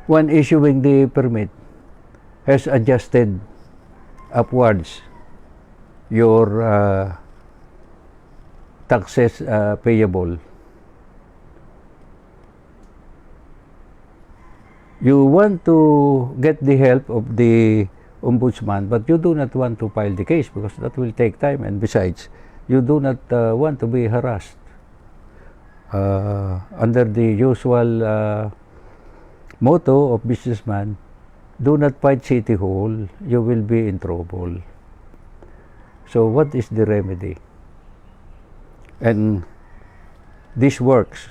one issuing the permit has adjusted upwards your taxes payable. You want to get the help of the ombudsman, but you do not want to file the case because that will take time, and besides, you do not want to be harassed under the usual motto of businessman: do not fight City Hall, you will be in trouble. So what is the remedy? And this works.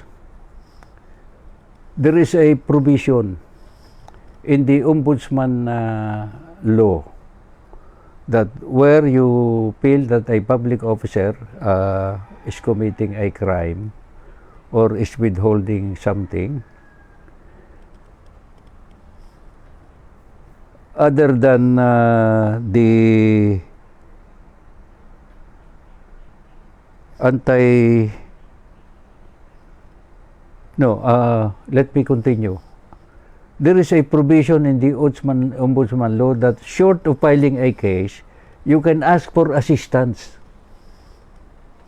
There is a provision in the ombudsman law that where you feel that a public officer is committing a crime or is withholding something other than the let me continue. There is a provision in the ombudsman law that short of filing a case, you can ask for assistance.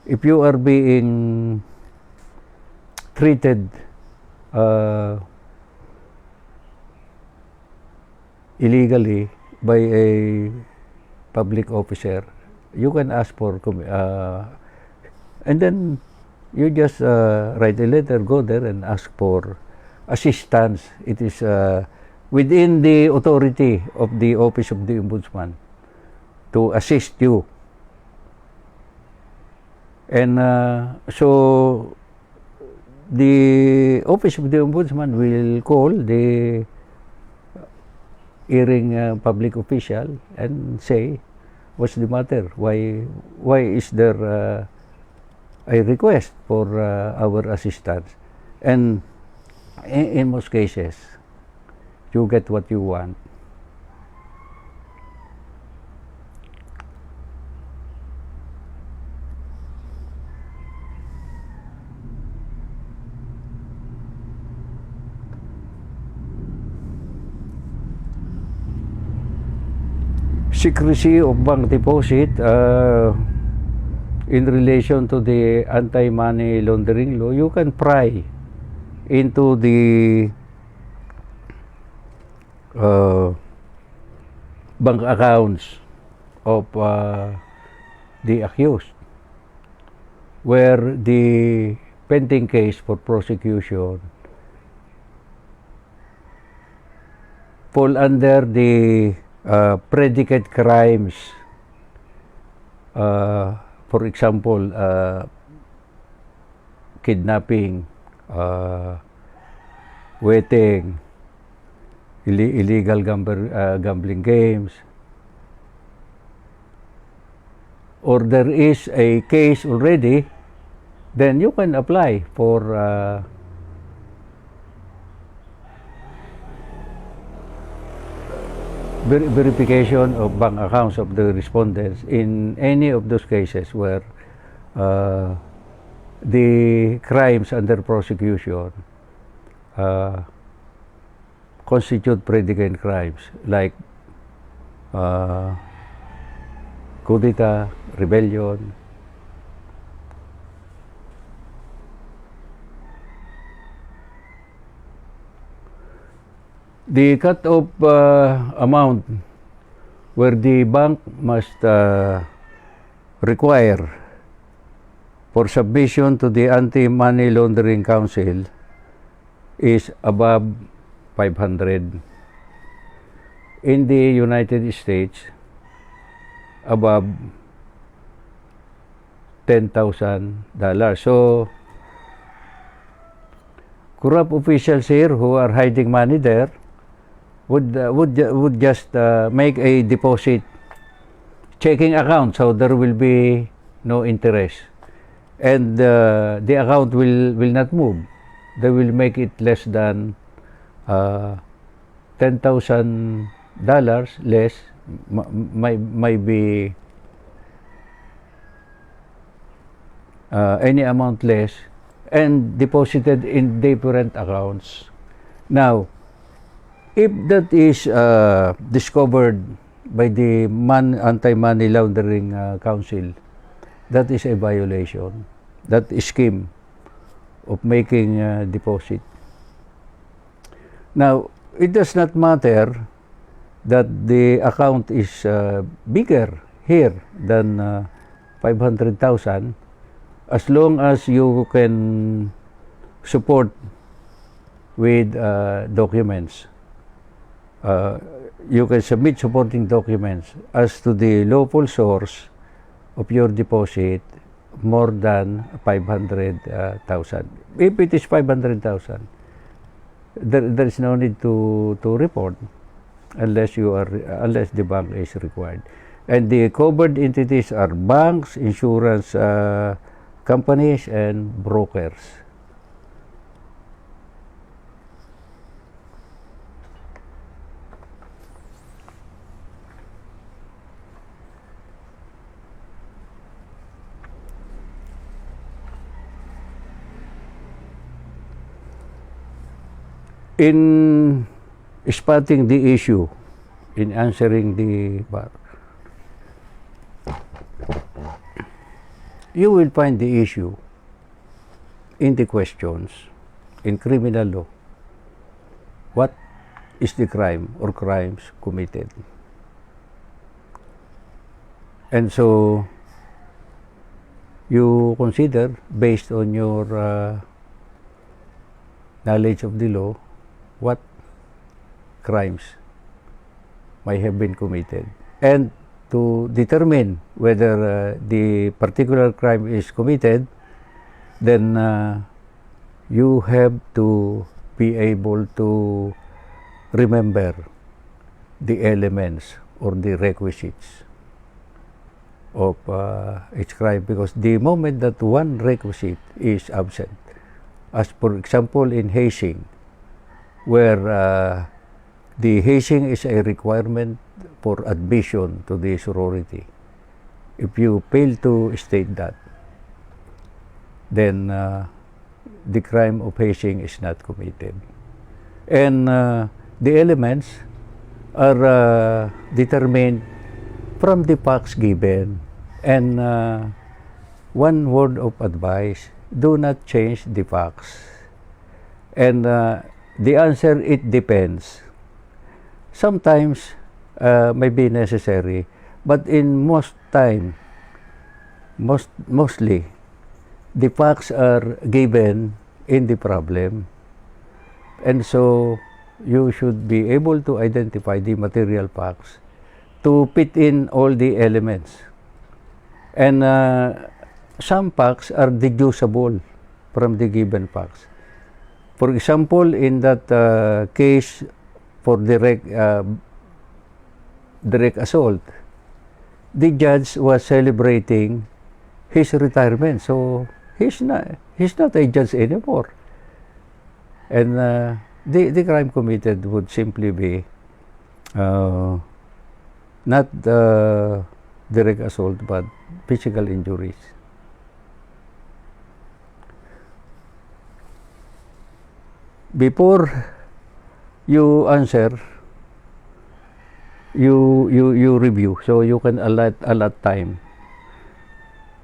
If you are being treated illegally by a public officer, you can ask for and then you just write a letter, go there and ask for assistance. It is within the authority of the office of the ombudsman to assist you. And so the office of the ombudsman will call the hearing public official and say, what's the matter? Why is there a request for our assistance? And in most cases, you get what you want. Secrecy of bank deposit in relation to the anti-money laundering law, you can pry into the bank accounts of the accused, where the pending case for prosecution fall under the predicate crimes. For example, kidnapping, wetting, illegal gambling games, or there is a case already, then you can apply for verification of bank accounts of the respondents in any of those cases where the crimes under prosecution constitute predicate crimes like coup d'etat, rebellion. The cut-off amount where the bank must require for submission to the Anti-Money Laundering Council is above 500. In the United States, above $10,000. So, corrupt officials here who are hiding money there would just make a deposit checking account, so there will be no interest, and the account will not move. They will make it less than $10,000 less, might be any amount less, and deposited in different accounts. Now, if that is discovered by the Anti-Money Laundering Council, that is a violation. That scheme of making deposit. Now, it does not matter that the account is bigger here than 500,000, as long as you can support with documents. You can submit supporting documents as to the lawful source of your deposit more than 500,000. If it is 500,000, there is no need to report unless the bank is required. And the covered entities are banks, insurance companies, and brokers. In spotting the issue, in answering the bar, you will find the issue in the questions in criminal law. What is the crime or crimes committed? And so you consider, based on your knowledge of the law, what crimes might have been committed, and to determine whether the particular crime is committed, then you have to be able to remember the elements or the requisites of each crime, because the moment that one requisite is absent, as for example in hazing, where the hazing is a requirement for admission to the sorority. If you fail to state that, then the crime of hazing is not committed. And the elements are determined from the facts given. And one word of advice: do not change the facts. And the answer, it depends. Sometimes may be necessary, but in mostly, the facts are given in the problem, and so you should be able to identify the material facts to fit in all the elements. And some facts are deducible from the given facts. For example, in that case for direct assault, the judge was celebrating his retirement, so he's not a judge anymore, and the crime committed would simply be not direct assault but physical injuries. Before you answer, you review, so you can allot time,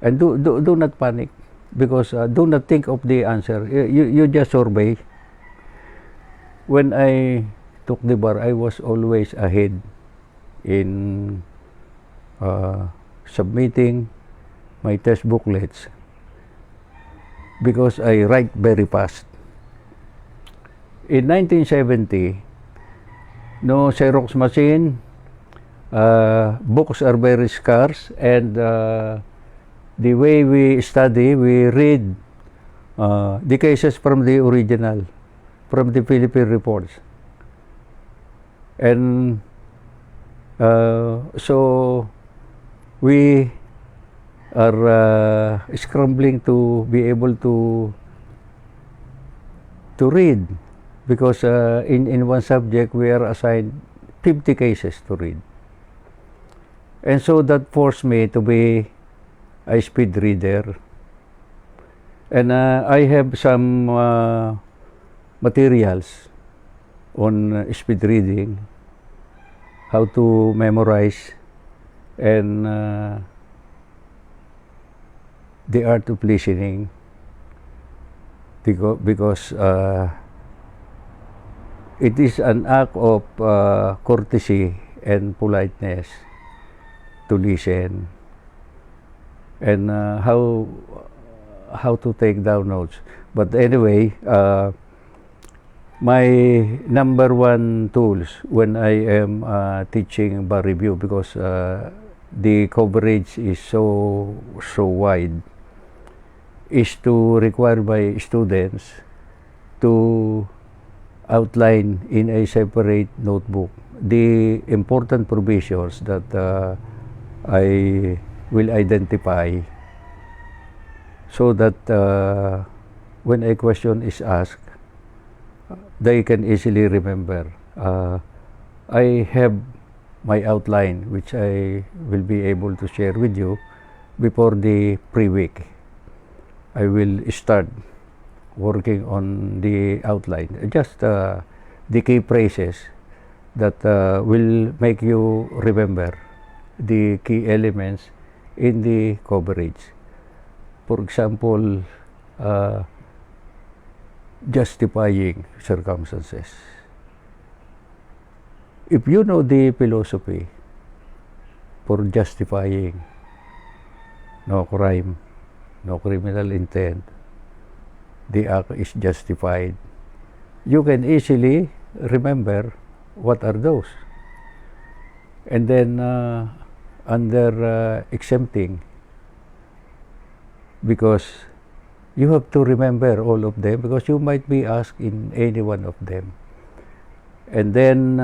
and do not panic, because do not think of the answer. You just survey. When I took the bar, I was always ahead in submitting my test booklets, because I write very fast. in 1970, no Xerox machine, books are very scarce, and the way we study, we read the cases from the original, from the Philippine reports. And so we are scrambling to be able to read, because in one subject we are assigned 50 cases to read. And so that forced me to be a speed reader. And I have some materials on speed reading, how to memorize, and the art of listening, because it is an act of courtesy and politeness to listen, and how to take down notes. But anyway, my number one tools when I am teaching bar review, because the coverage is so wide, is to require my students to outline in a separate notebook the important provisions that I will identify, so that when a question is asked, they can easily remember. I have my outline, which I will be able to share with you before the pre-week. I will start working on the outline, just the key phrases that will make you remember the key elements in the coverage. For example, justifying circumstances. If you know the philosophy for justifying no crime, no criminal intent, the act is justified, you can easily remember what are those. And then under exempting, because you have to remember all of them, because you might be asked in any one of them. And then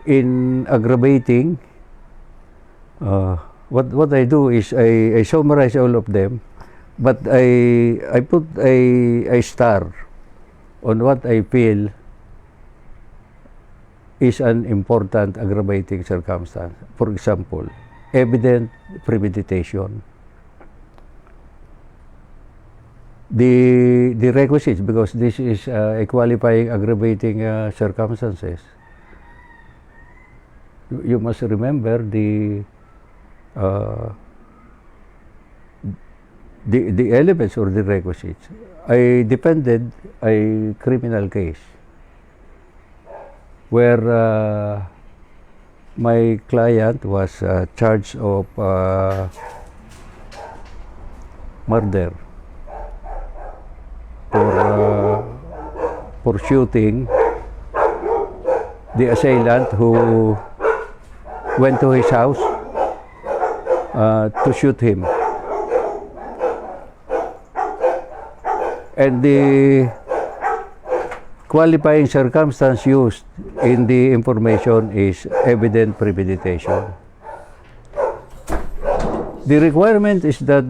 in aggravating, what I do is I summarize all of them, but I put a star on what I feel is an important aggravating circumstance. For example, evident premeditation. The requisites, because this is a qualifying aggravating circumstances. You must remember the elements or the requisites. I defended a criminal case where my client was charged of murder for shooting the assailant who went to his house to shoot him. And the qualifying circumstance used in the information is evident premeditation. The requirement is that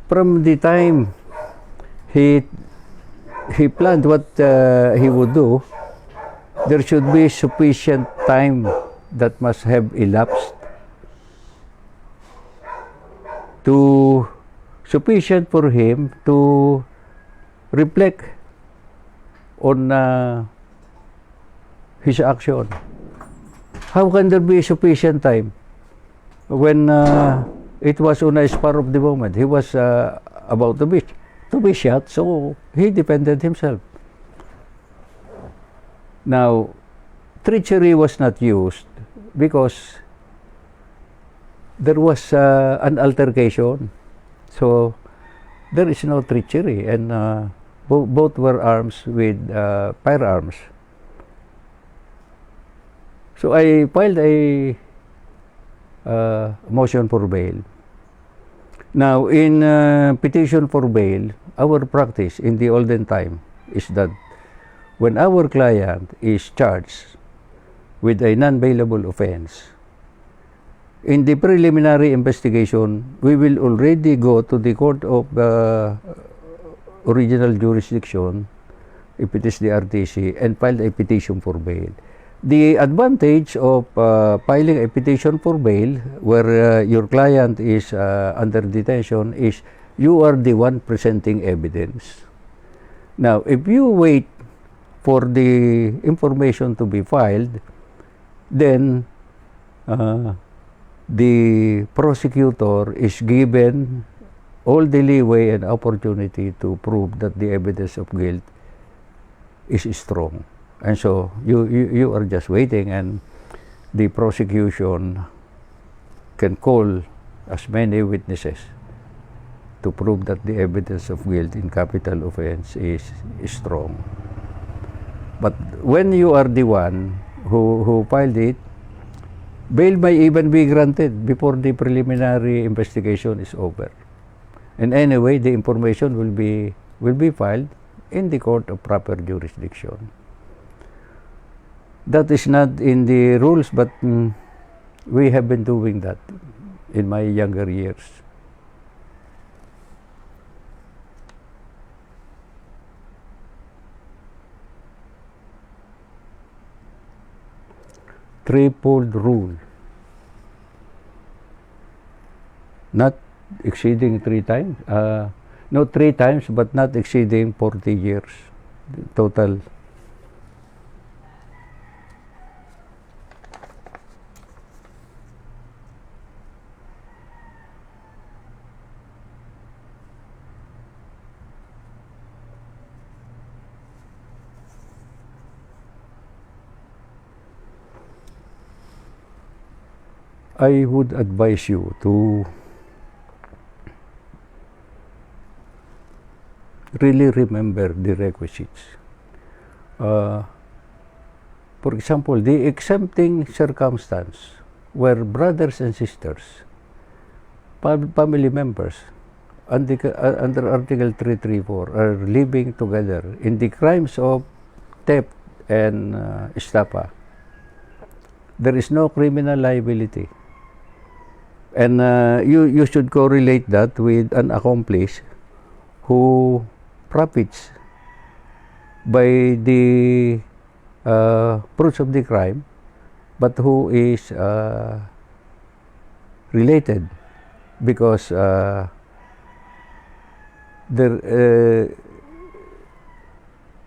from the time he planned what he would do, there should be sufficient time that must have elapsed to sufficient for him to reflect on his action. How can there be sufficient time when it was on a spur of the moment? He was about to be shot, so he defended himself. Now, treachery was not used because there was an altercation, so there is no treachery, and both were armed with firearms. So I filed a motion for bail. Now, in petition for bail, our practice in the olden time is that when our client is charged with a non-bailable offense, in the preliminary investigation, we will already go to the court of original jurisdiction, if it is the RTC, and file a petition for bail. The advantage of filing a petition for bail where your client is under detention is you are the one presenting evidence. Now, if you wait for the information to be filed, then the prosecutor is given all the leeway and opportunity to prove that the evidence of guilt is strong. And so you are just waiting, and the prosecution can call as many witnesses to prove that the evidence of guilt in capital offense is strong. But when you are the one who filed it, bail may even be granted before the preliminary investigation is over. And anyway, the information will be filed in the court of proper jurisdiction. That is not in the rules, but we have been doing that in my younger years. Threefold rule. Not exceeding 3 times. No, 3 times, but not exceeding 40 years total. I would advise you to really remember the requisites. For example, the exempting circumstance where brothers and sisters, family members, under Article 334 are living together in the crimes of theft and estafa. There is no criminal liability. And you should correlate that with an accomplice who profits by the fruits of the crime, but who is related because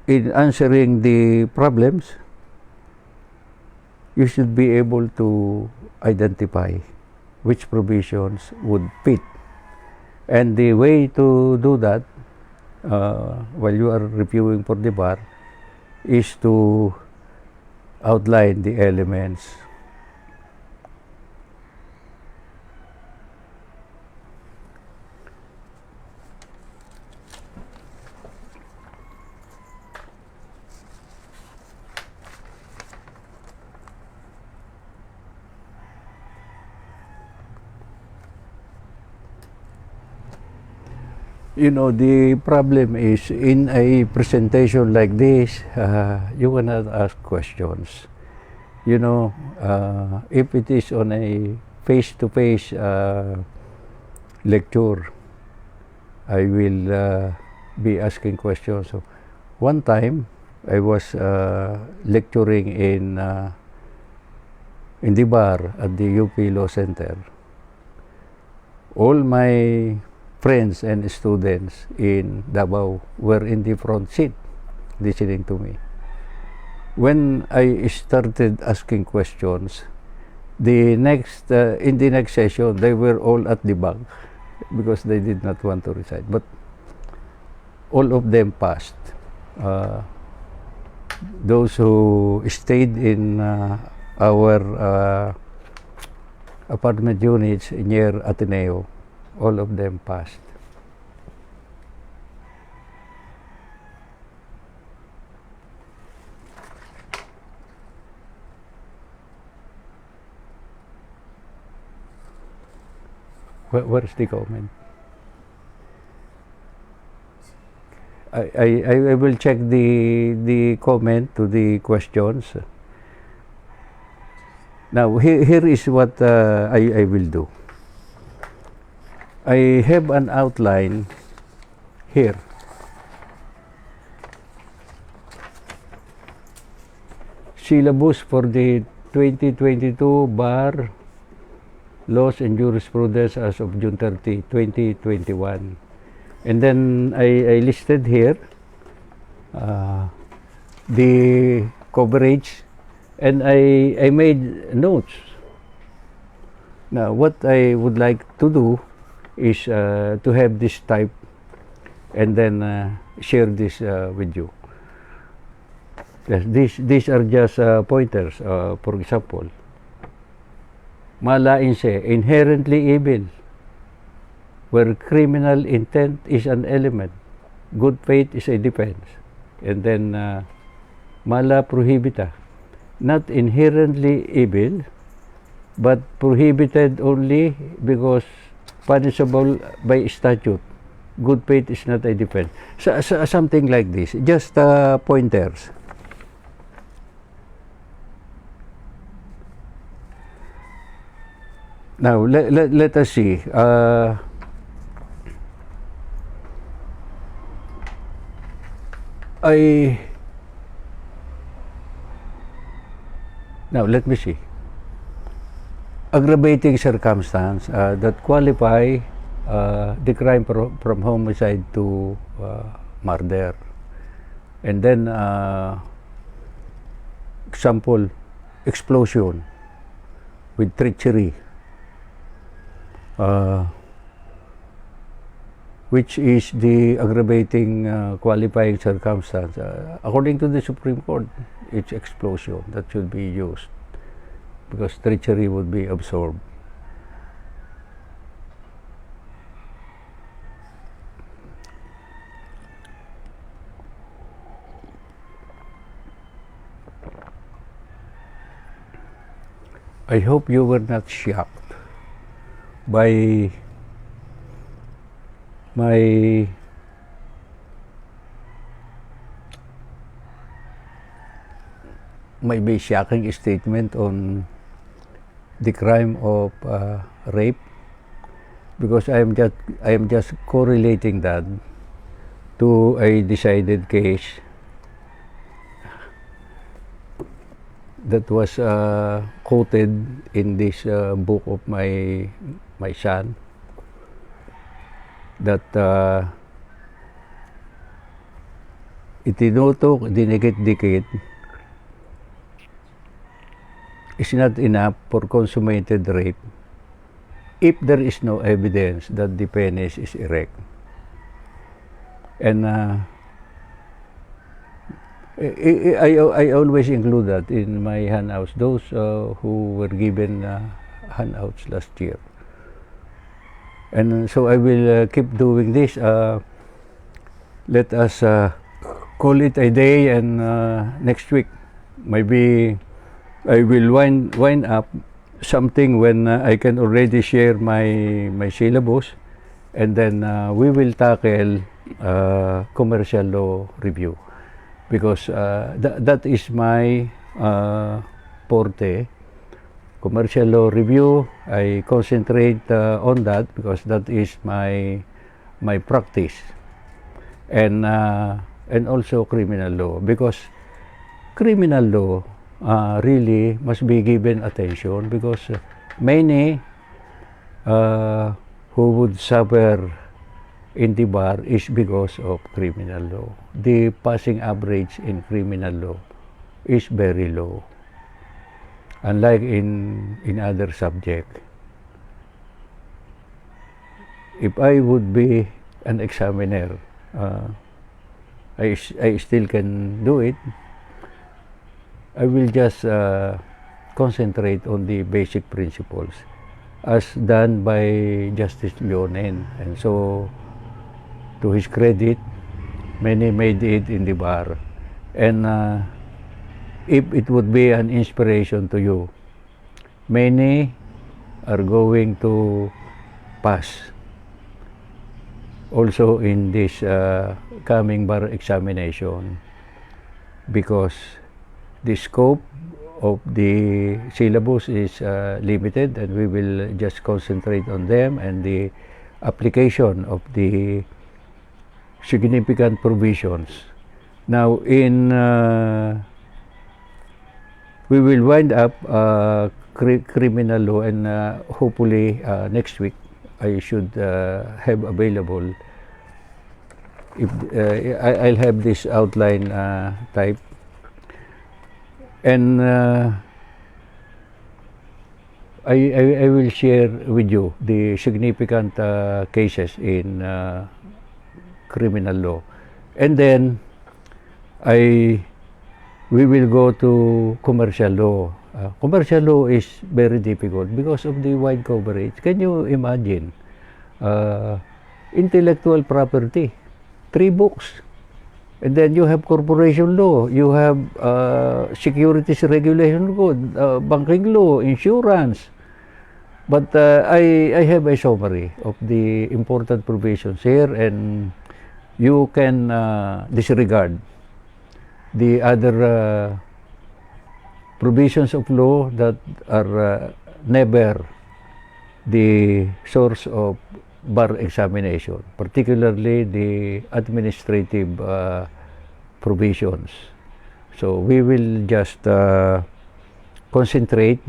in answering the problems, you should be able to identify which provisions would fit. And the way to do that, while you are reviewing for the bar, is to outline the elements. You know, the problem is in a presentation like this, you cannot ask questions. You know, if it is on a face-to-face lecture, I will be asking questions. So, one time, I was lecturing in the bar at the UP Law Center. All my friends and students in Davao were in the front seat listening to me. When I started asking questions, in the next session, they were all at the back because they did not want to recite. But all of them passed. Those who stayed in our apartment units near Ateneo, all of them passed. Where's the comment? I will check the comment to the questions. Now, here is what I will do. I have an outline here. Syllabus for the 2022 bar laws and jurisprudence as of June 30, 2021. And then I listed here the coverage, and I made notes. Now, what I would like to do is to have this type and then share this with you. Yes, these are just pointers. For example, malain se, inherently evil, where criminal intent is an element, good faith is a defense. And then mala prohibita, not inherently evil, but prohibited only because punishable by statute. Good faith is not a defense. So, something like this, just pointers. Now, let us see. Now, let me see. Aggravating circumstance that qualify the crime from homicide to murder. And then, example, explosion with treachery. Which is the aggravating qualifying circumstance. According to the Supreme Court, it's explosion that should be used because treachery would be absorbed. I hope you were not shocked by my maybe shocking statement on the crime of rape, because I am just correlating that to a decided case that was quoted in this book of my son, that itinutok, dinikit-dikit is not enough for consummated rape if there is no evidence that the penis is erect. And I always include that in my handouts, those who were given handouts last year. And so I will keep doing this. Let us call it a day, and next week maybe I will wind up something when I can already share my syllabus, and then we will tackle commercial law review, because that is my forte. Commercial law review, I concentrate on that because that is my practice, and also criminal law, because criminal law really must be given attention, because many who would suffer in the bar is because of criminal law. The passing average in criminal law is very low, unlike in other subjects. If I would be an examiner, I still can do it. I will just concentrate on the basic principles as done by Justice Leonen. And so, to his credit, many made it in the bar. And if it would be an inspiration to you, many are going to pass also in this coming bar examination, because the scope of the syllabus is limited, and we will just concentrate on them and the application of the significant provisions. Now, we will wind up criminal law, and hopefully next week I should have available. If I'll have this outline type, and I will share with you the significant cases in criminal law, and then we will go to commercial law. Commercial law is very difficult because of the wide coverage. Can you imagine? Intellectual property, 3 books. And then you have corporation law, you have securities regulation code, banking law, insurance. But I have a summary of the important provisions here, and you can disregard the other provisions of law that are never the source of bar examination, particularly the administrative provisions. So we will just concentrate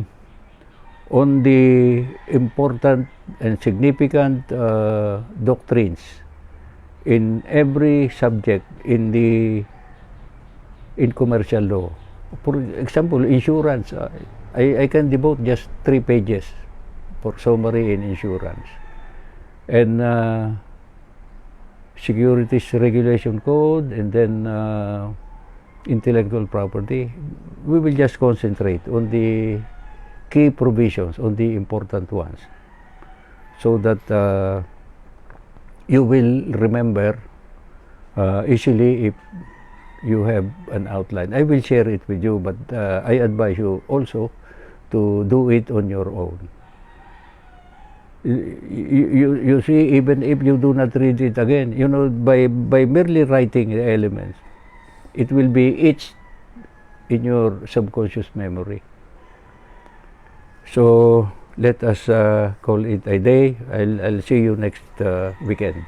on the important and significant doctrines in every subject in commercial law. For example, insurance, I can devote just 3 pages for summary in insurance. And securities regulation code, and then intellectual property. We will just concentrate on the key provisions, on the important ones, so that you will remember easily if you have an outline. I will share it with you, but I advise you also to do it on your own. You see, even if you do not read it again, you know, by merely writing the elements, it will be etched in your subconscious memory. So let us call it a day. I'll see you next weekend.